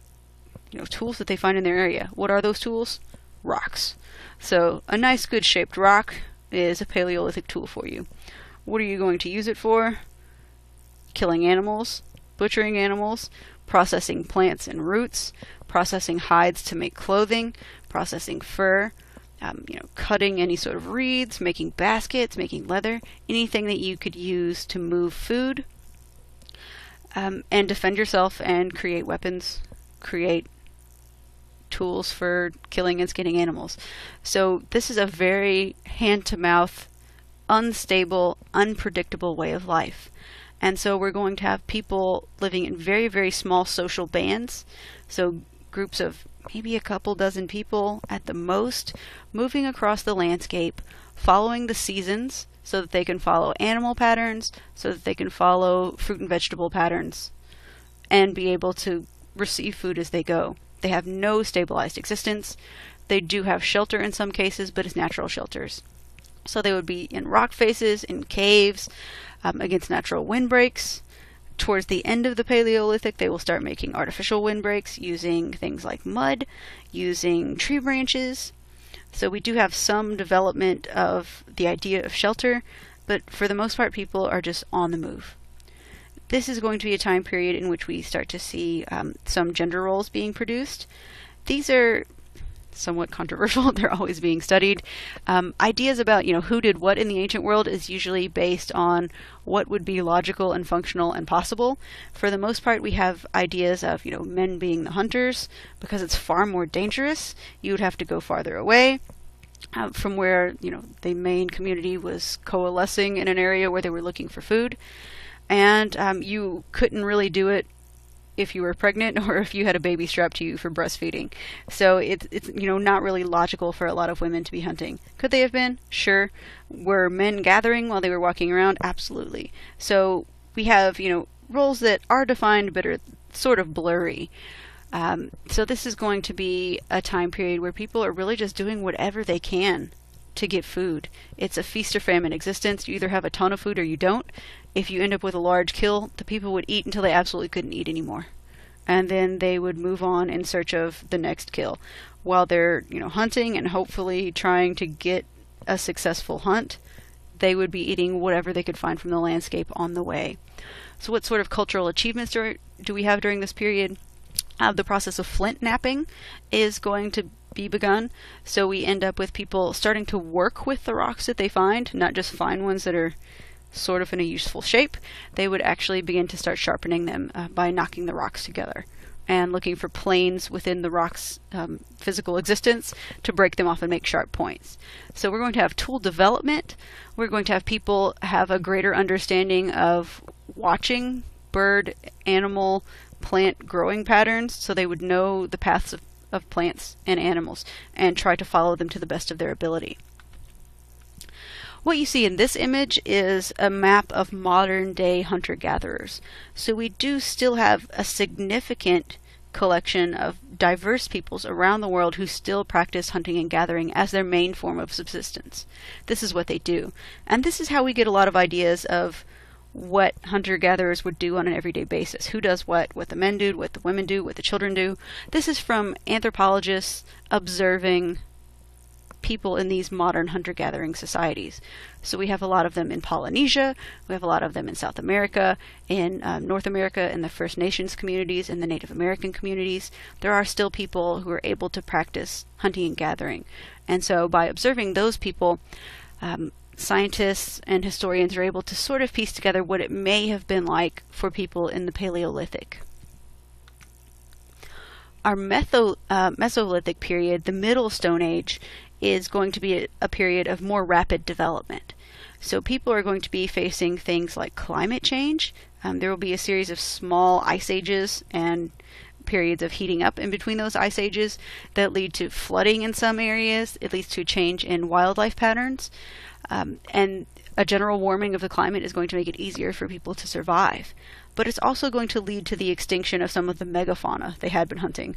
tools that they find in their area. What are those tools? Rocks. So a nice good shaped rock is a Paleolithic tool for you. What are you going to use it for? Killing animals, butchering animals, processing plants and roots, processing hides to make clothing, processing fur, cutting any sort of reeds, making baskets, making leather, anything that you could use to move food, and defend yourself and create weapons, create tools for killing and skinning animals. So this is a very hand-to-mouth, unstable, unpredictable way of life. And so we're going to have people living in very, very small social bands. So groups of maybe a couple dozen people at the most, moving across the landscape, following the seasons so that they can follow animal patterns, so that they can follow fruit and vegetable patterns, and be able to receive food as they go. They have no stabilized existence. They do have shelter in some cases, but it's natural shelters. So they would be in rock faces, in caves, against natural windbreaks. Towards the end of the Paleolithic, they will start making artificial windbreaks using things like mud, using tree branches. So we do have some development of the idea of shelter, but for the most part, people are just on the move. This is going to be a time period in which we start to see some gender roles being produced. These are somewhat controversial. They're always being studied. Ideas about who did what in the ancient world is usually based on what would be logical and functional and possible. For the most part, we have ideas of men being the hunters because it's far more dangerous. You would have to go farther away from where the main community was coalescing in an area where they were looking for food, and you couldn't really do it if you were pregnant or if you had a baby strapped to you for breastfeeding. So it's not really logical for a lot of women to be hunting. Could they have been? Sure. Were men gathering while they were walking around? Absolutely. So we have roles that are defined but are sort of blurry. So this is going to be a time period where people are really just doing whatever they can to get food. It's a feast or famine existence. You either have a ton of food or you don't. If you end up with a large kill, the people would eat until they absolutely couldn't eat anymore. And then they would move on in search of the next kill. while they're, hunting and hopefully trying to get a successful hunt, they would be eating whatever they could find from the landscape on the way. So what sort of cultural achievements do we have during this period? The process of flint knapping is going to be begun. So we end up with people starting to work with the rocks that they find, not just find ones that are sort of in a useful shape. They would actually begin to start sharpening them by knocking the rocks together and looking for planes within the rock's physical existence to break them off and make sharp points. So we're going to have tool development. We're going to have people have a greater understanding of watching bird, animal, plant growing patterns, so they would know the paths of plants and animals and try to follow them to the best of their ability. What you see in this image is a map of modern day hunter-gatherers. So we do still have a significant collection of diverse peoples around the world who still practice hunting and gathering as their main form of subsistence. This is what they do. And this is how we get a lot of ideas of what hunter-gatherers would do on an everyday basis. Who does what the men do, what the women do, what the children do. This is from anthropologists observing people in these modern hunter-gathering societies. So we have a lot of them in Polynesia, we have a lot of them in South America, in North America, in the First Nations communities, in the Native American communities. There are still people who are able to practice hunting and gathering. And so by observing those people, scientists and historians are able to sort of piece together what it may have been like for people in the Paleolithic. Our Mesolithic period, the Middle Stone Age, is going to be a period of more rapid development. So people are going to be facing things like climate change. There will be a series of small ice ages and periods of heating up in between those ice ages that lead to flooding in some areas. It leads to a change in wildlife patterns. And a general warming of the climate is going to make it easier for people to survive. But it's also going to lead to the extinction of some of the megafauna they had been hunting.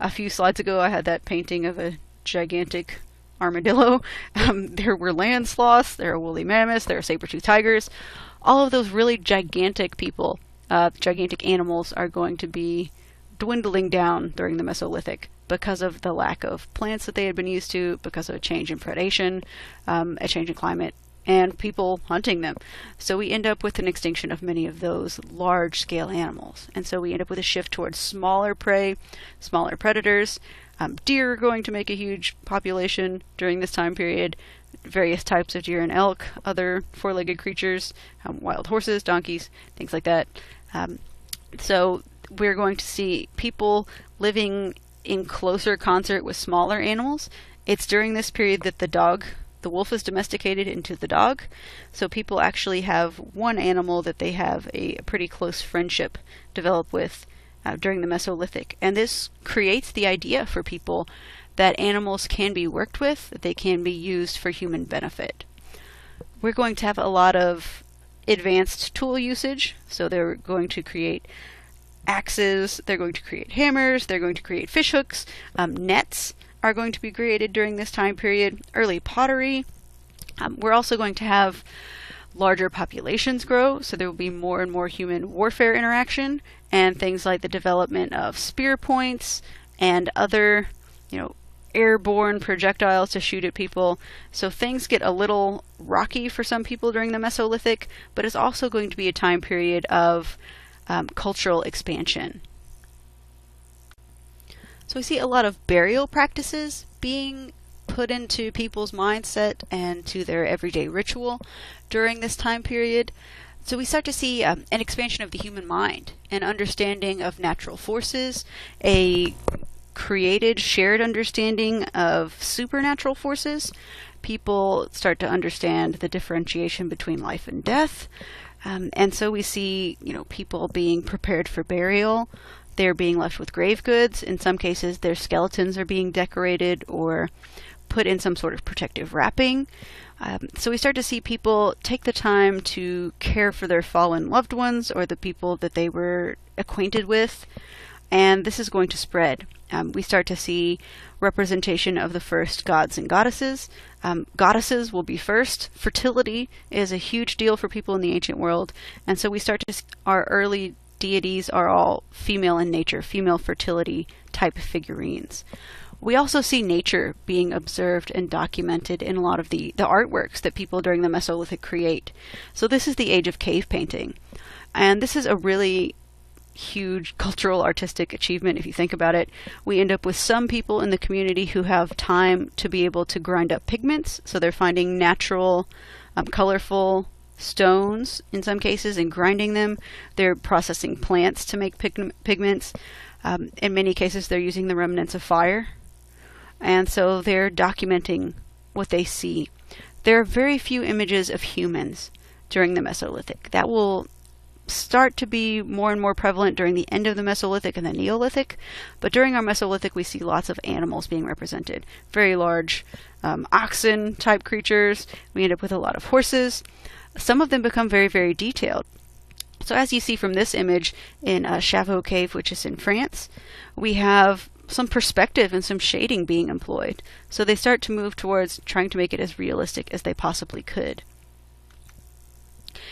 A few slides ago I had that painting of a gigantic armadillo. There were land sloths, there are woolly mammoths, there are saber-toothed tigers. All of those really gigantic gigantic animals are going to be dwindling down during the Mesolithic because of the lack of plants that they had been used to, because of a change in predation, a change in climate, and people hunting them. So we end up with an extinction of many of those large-scale animals. And so we end up with a shift towards smaller prey, smaller predators. Deer are going to make a huge population during this time period. Various types of deer and elk, other four-legged creatures, wild horses, donkeys, things like that. So we're going to see people living in closer concert with smaller animals. It's during this period that the wolf is domesticated into the dog. So people actually have one animal that they have a pretty close friendship develop with during the Mesolithic. And this creates the idea for people that animals can be worked with, that they can be used for human benefit. We're going to have a lot of advanced tool usage. So they're going to create axes, they're going to create hammers, they're going to create fish hooks, nets are going to be created during this time period, early pottery. We're also going to have larger populations grow, so there will be more and more human warfare interaction, and things like the development of spear points and other, airborne projectiles to shoot at people. So things get a little rocky for some people during the Mesolithic, but it's also going to be a time period of cultural expansion. So we see a lot of burial practices being put into people's mindset and to their everyday ritual during this time period. So we start to see an expansion of the human mind, an understanding of natural forces, a created shared understanding of supernatural forces. People start to understand the differentiation between life and death. And so we see, people being prepared for burial. They're being left with grave goods. In some cases, their skeletons are being decorated or put in some sort of protective wrapping. So we start to see people take the time to care for their fallen loved ones or the people that they were acquainted with. And this is going to spread. We start to see representation of the first gods and goddesses. Goddesses will be first. Fertility is a huge deal for people in the ancient world. And so we start to see our early deities are all female in nature, female fertility type figurines. We also see nature being observed and documented in a lot of the artworks that people during the Mesolithic create. So this is the age of cave painting. And this is a really huge cultural artistic achievement if you think about it. We end up with some people in the community who have time to be able to grind up pigments. So they're finding natural, colorful stones in some cases and grinding them. They're processing plants to make pigments. In many cases they're using the remnants of fire. And so they're documenting what they see. There are very few images of humans during the Mesolithic. That will start to be more and more prevalent during the end of the Mesolithic and the Neolithic, but during our Mesolithic we see lots of animals being represented. Very large oxen type creatures. We end up with a lot of horses. Some of them become very, very detailed. So as you see from this image in Chavaux Cave, which is in France, we have some perspective and some shading being employed. So they start to move towards trying to make it as realistic as they possibly could.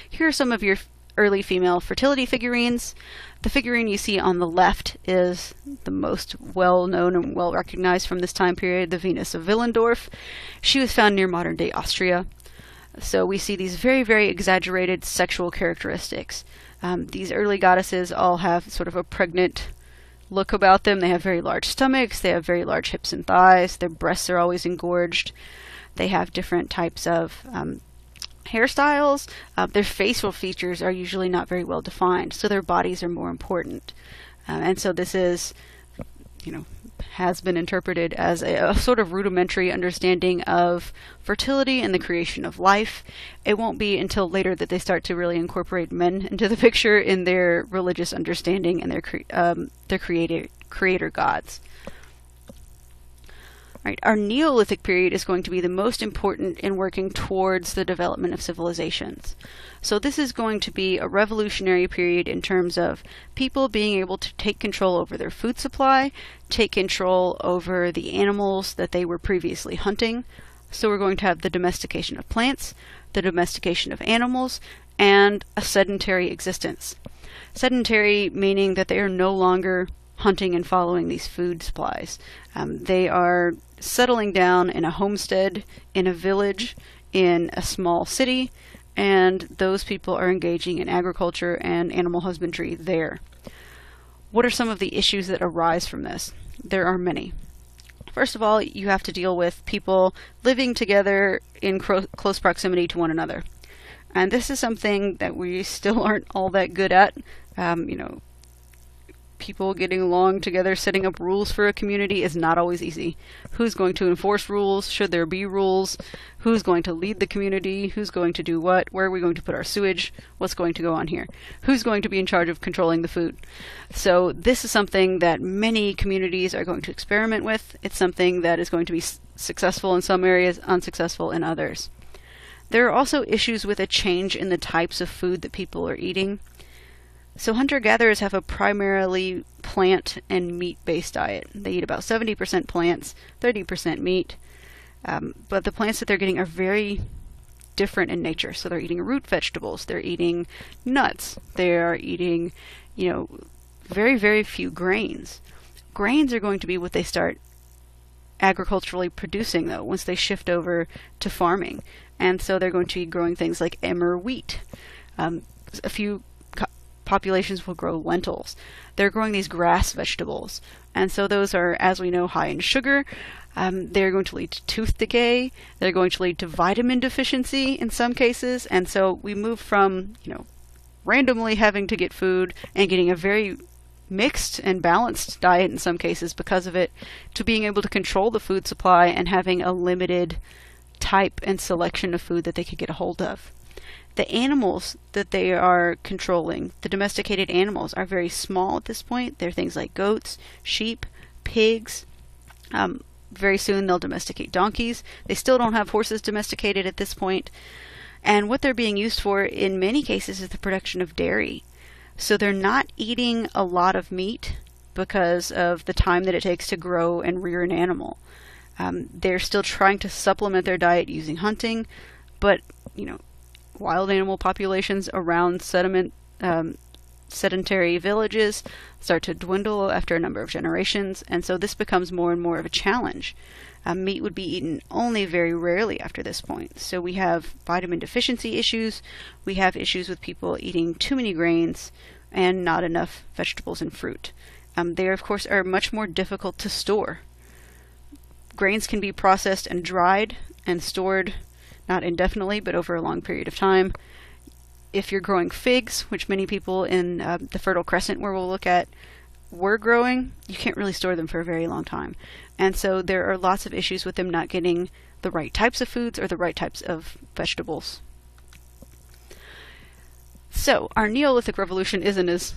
Here are some of your early female fertility figurines. The figurine you see on the left is the most well-known and well-recognized from this time period, the Venus of Willendorf. She was found near modern-day Austria. So we see these very, very exaggerated sexual characteristics. These early goddesses all have sort of a pregnant look about them. They have very large stomachs, they have very large hips and thighs, their breasts are always engorged. They have different types of hairstyles. Their facial features are usually not very well defined, so their bodies are more important. And so this is, has been interpreted as a sort of rudimentary understanding of fertility and the creation of life. It won't be until later that they start to really incorporate men into the picture in their religious understanding and their creator gods. Right. Our Neolithic period is going to be the most important in working towards the development of civilizations. So this is going to be a revolutionary period in terms of people being able to take control over their food supply, take control over the animals that they were previously hunting. So we're going to have the domestication of plants, the domestication of animals, and a sedentary existence. Sedentary meaning that they are no longer hunting and following these food supplies. They are settling down in a homestead, in a village, in a small city, and those people are engaging in agriculture and animal husbandry there. What are some of the issues that arise from this? There are many. First of all, you have to deal with people living together in close proximity to one another. And this is something that we still aren't all that good at. People getting along together, setting up rules for a community is not always easy. Who's going to enforce rules? Should there be rules? Who's going to lead the community? Who's going to do what? Where are we going to put our sewage? What's going to go on here? Who's going to be in charge of controlling the food? So this is something that many communities are going to experiment with. It's something that is going to be successful in some areas, unsuccessful in others. There are also issues with a change in the types of food that people are eating. So hunter-gatherers have a primarily plant and meat-based diet. They eat about 70% plants, 30% meat, but the plants that they're getting are very different in nature. So they're eating root vegetables, they're eating nuts, they are eating, very, very few grains. Grains are going to be what they start agriculturally producing, though, once they shift over to farming. And so they're going to be growing things like emmer wheat. A few populations will grow lentils. They're growing these grass vegetables, and so those are, as we know, high in sugar. They're going to lead to tooth decay. They're going to lead to vitamin deficiency in some cases, and so we move from randomly having to get food and getting a very mixed and balanced diet in some cases because of it, to being able to control the food supply and having a limited type and selection of food that they could get a hold of. The animals that they are controlling, the domesticated animals, are very small at this point. They're things like goats, sheep, pigs. Very soon they'll domesticate donkeys. They still don't have horses domesticated at this point. And what they're being used for in many cases is the production of dairy. So they're not eating a lot of meat because of the time that it takes to grow and rear an animal. They're still trying to supplement their diet using hunting, but wild animal populations around sediment sedentary villages start to dwindle after a number of generations, and so this becomes more and more of a challenge. Meat would be eaten only very rarely after this point. So we have vitamin deficiency issues, we have issues with people eating too many grains and not enough vegetables and fruit. They, of course, are much more difficult to store. Grains can be processed and dried and stored, not indefinitely, but over a long period of time. If you're growing figs, which many people in the Fertile Crescent, where we'll look at, were growing, you can't really store them for a very long time. And so there are lots of issues with them not getting the right types of foods or the right types of vegetables. So our Neolithic revolution isn't as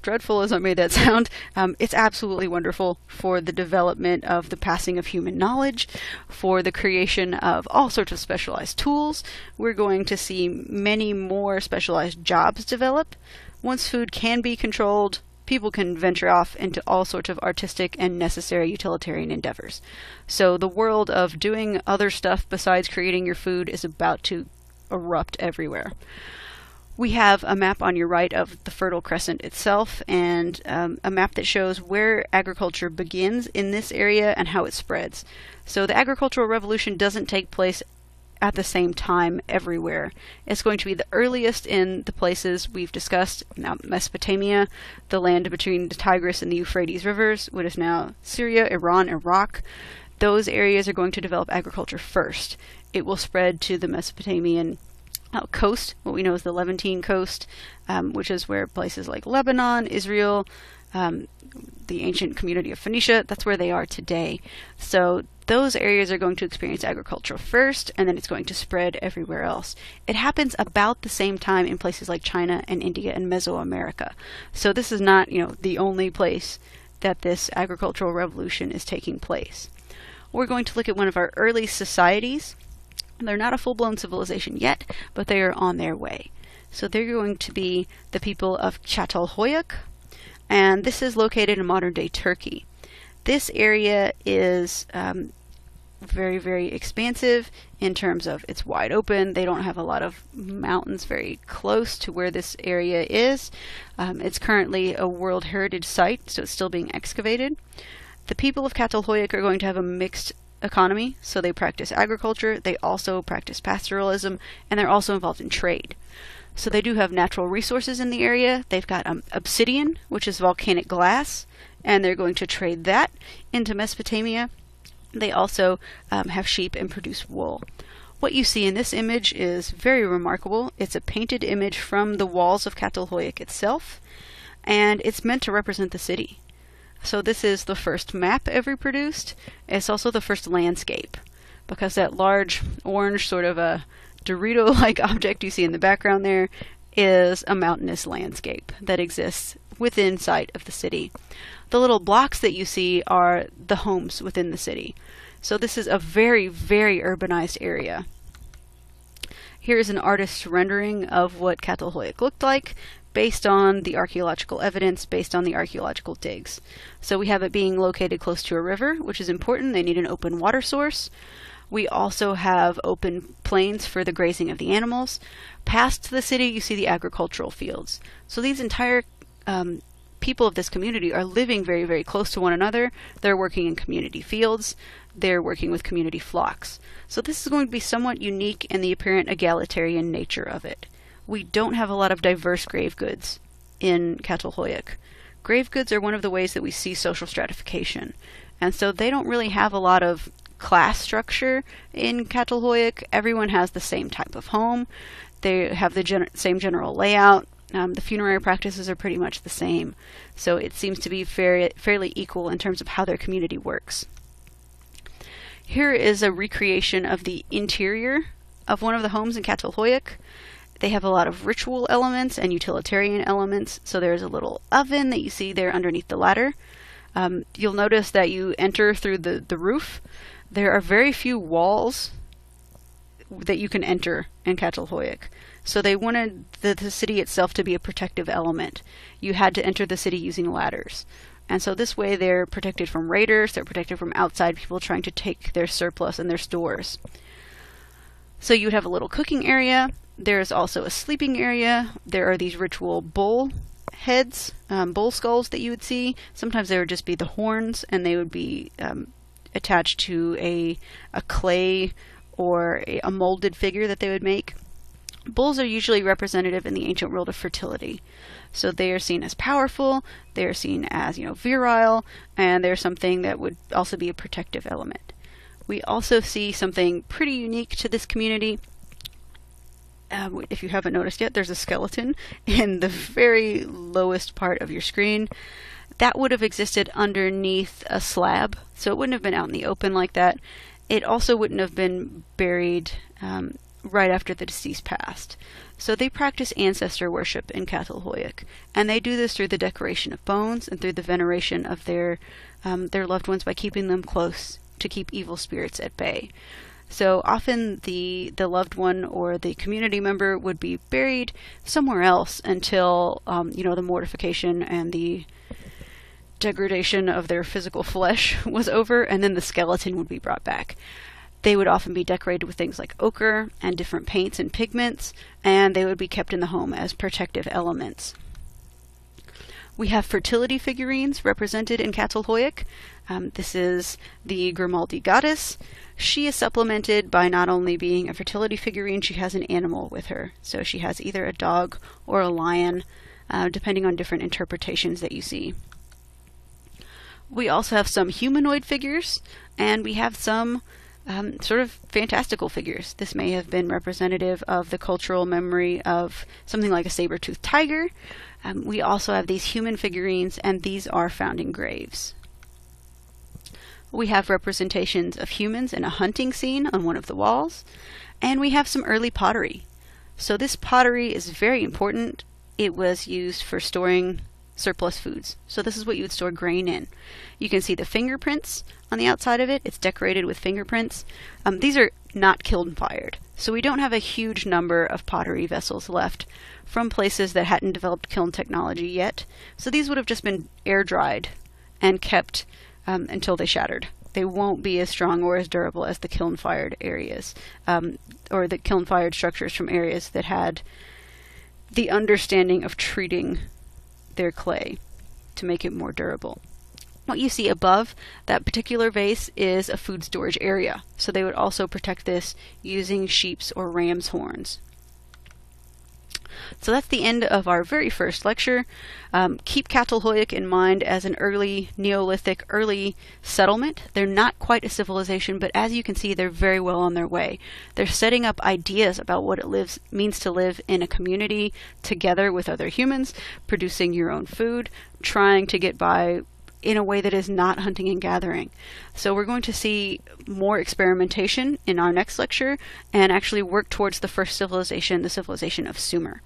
dreadful as I made that sound. It's absolutely wonderful for the development of the passing of human knowledge, for the creation of all sorts of specialized tools. We're going to see many more specialized jobs develop. Once food can be controlled, people can venture off into all sorts of artistic and necessary utilitarian endeavors. So the world of doing other stuff besides creating your food is about to erupt everywhere. We have a map on your right of the Fertile Crescent itself, and a map that shows where agriculture begins in this area and how it spreads. So the agricultural revolution doesn't take place at the same time everywhere. It's going to be the earliest in the places we've discussed. Now, Mesopotamia, the land between the Tigris and the Euphrates rivers, what is now Syria, Iran, Iraq. Those areas are going to develop agriculture first. It will spread to the Mesopotamian coast, what we know as the Levantine coast, which is where places like Lebanon, Israel, the ancient community of Phoenicia, that's where they are today. So those areas are going to experience agriculture first, and then it's going to spread everywhere else. It happens about the same time in places like China and India and Mesoamerica. So this is not, the only place that this agricultural revolution is taking place. We're going to look at one of our early societies. They're not a full-blown civilization yet, but they are on their way. So they're going to be the people of Çatalhöyük, and this is located in modern-day Turkey. This area is very, very expansive in terms of it's wide open. They don't have a lot of mountains very close to where this area is. It's currently a World Heritage Site, so it's still being excavated. The people of Çatalhöyük are going to have a mixed economy, so they practice agriculture, they also practice pastoralism, and they're also involved in trade. So they do have natural resources in the area. They've got obsidian, which is volcanic glass, and they're going to trade that into Mesopotamia. They also have sheep and produce wool. What you see in this image is very remarkable. It's a painted image from the walls of Çatalhöyük itself, and it's meant to represent the city. So this is the first map ever produced. It's also the first landscape, because that large orange sort of a Dorito-like object you see in the background there is a mountainous landscape that exists within sight of the city. The little blocks that you see are the homes within the city. So this is a very, very urbanized area. Here is an artist's rendering of what Çatalhöyük looked like, based on the archaeological evidence, based on the archaeological digs. So we have it being located close to a river, which is important. They need an open water source. We also have open plains for the grazing of the animals. Past the city, you see the agricultural fields. So these entire people of this community are living very, very close to one another. They're working in community fields. They're working with community flocks. So this is going to be somewhat unique in the apparent egalitarian nature of it. We don't have a lot of diverse grave goods in Çatalhöyük. Grave goods are one of the ways that we see social stratification. And so they don't really have a lot of class structure in Çatalhöyük. Everyone has the same type of home. They have the same general layout. The funerary practices are pretty much the same. So it seems to be fairly equal in terms of how their community works. Here is a recreation of the interior of one of the homes in Çatalhöyük. They have a lot of ritual elements and utilitarian elements. So there's a little oven that you see there underneath the ladder. You'll notice that you enter through the roof. There are very few walls that you can enter in Çatalhöyük. So they wanted the city itself to be a protective element. You had to enter the city using ladders. And so this way they're protected from raiders, they're protected from outside people trying to take their surplus and their stores. So you would have a little cooking area. There's also a sleeping area. There are these ritual bull heads, bull skulls that you would see. Sometimes they would just be the horns, and they would be attached to a clay or a molded figure that they would make. Bulls are usually representative in the ancient world of fertility. So they are seen as powerful, they are seen as, virile, and they're something that would also be a protective element. We also see something pretty unique to this community. If you haven't noticed yet, there's a skeleton in the very lowest part of your screen. That would have existed underneath a slab, so it wouldn't have been out in the open like that. It also wouldn't have been buried right after the deceased passed. So they practice ancestor worship in Çatalhöyük, and they do this through the decoration of bones and through the veneration of their loved ones by keeping them close to keep evil spirits at bay. So often the loved one or the community member would be buried somewhere else until the mortification and the degradation of their physical flesh was over, and then the skeleton would be brought back. They would often be decorated with things like ochre and different paints and pigments, and they would be kept in the home as protective elements. We have fertility figurines represented in Çatalhöyük. This is the Grimaldi goddess. She is supplemented by not only being a fertility figurine, she has an animal with her. So she has either a dog or a lion, depending on different interpretations that you see. We also have some humanoid figures, and we have some sort of fantastical figures. This may have been representative of the cultural memory of something like a saber-toothed tiger. We also have these human figurines, and these are found in graves. We have representations of humans in a hunting scene on one of the walls, and we have some early pottery. So this pottery is very important. It was used for storing surplus foods. So this is what you would store grain in. You can see the fingerprints on the outside of it. It's decorated with fingerprints. These are not kiln fired. So we don't have a huge number of pottery vessels left from places that hadn't developed kiln technology yet. So these would have just been air dried and kept until they shattered. They won't be as strong or as durable as the kiln fired areas, or the kiln fired structures from areas that had the understanding of treating their clay to make it more durable. What you see above that particular vase is a food storage area. So they would also protect this using sheep's or ram's horns. So that's the end of our very first lecture. Keep Çatalhöyük in mind as an early Neolithic, early settlement. They're not quite a civilization, but as you can see, they're very well on their way. They're setting up ideas about what it means to live in a community together with other humans, producing your own food, trying to get by in a way that is not hunting and gathering. So we're going to see more experimentation in our next lecture and actually work towards the first civilization, the civilization of Sumer.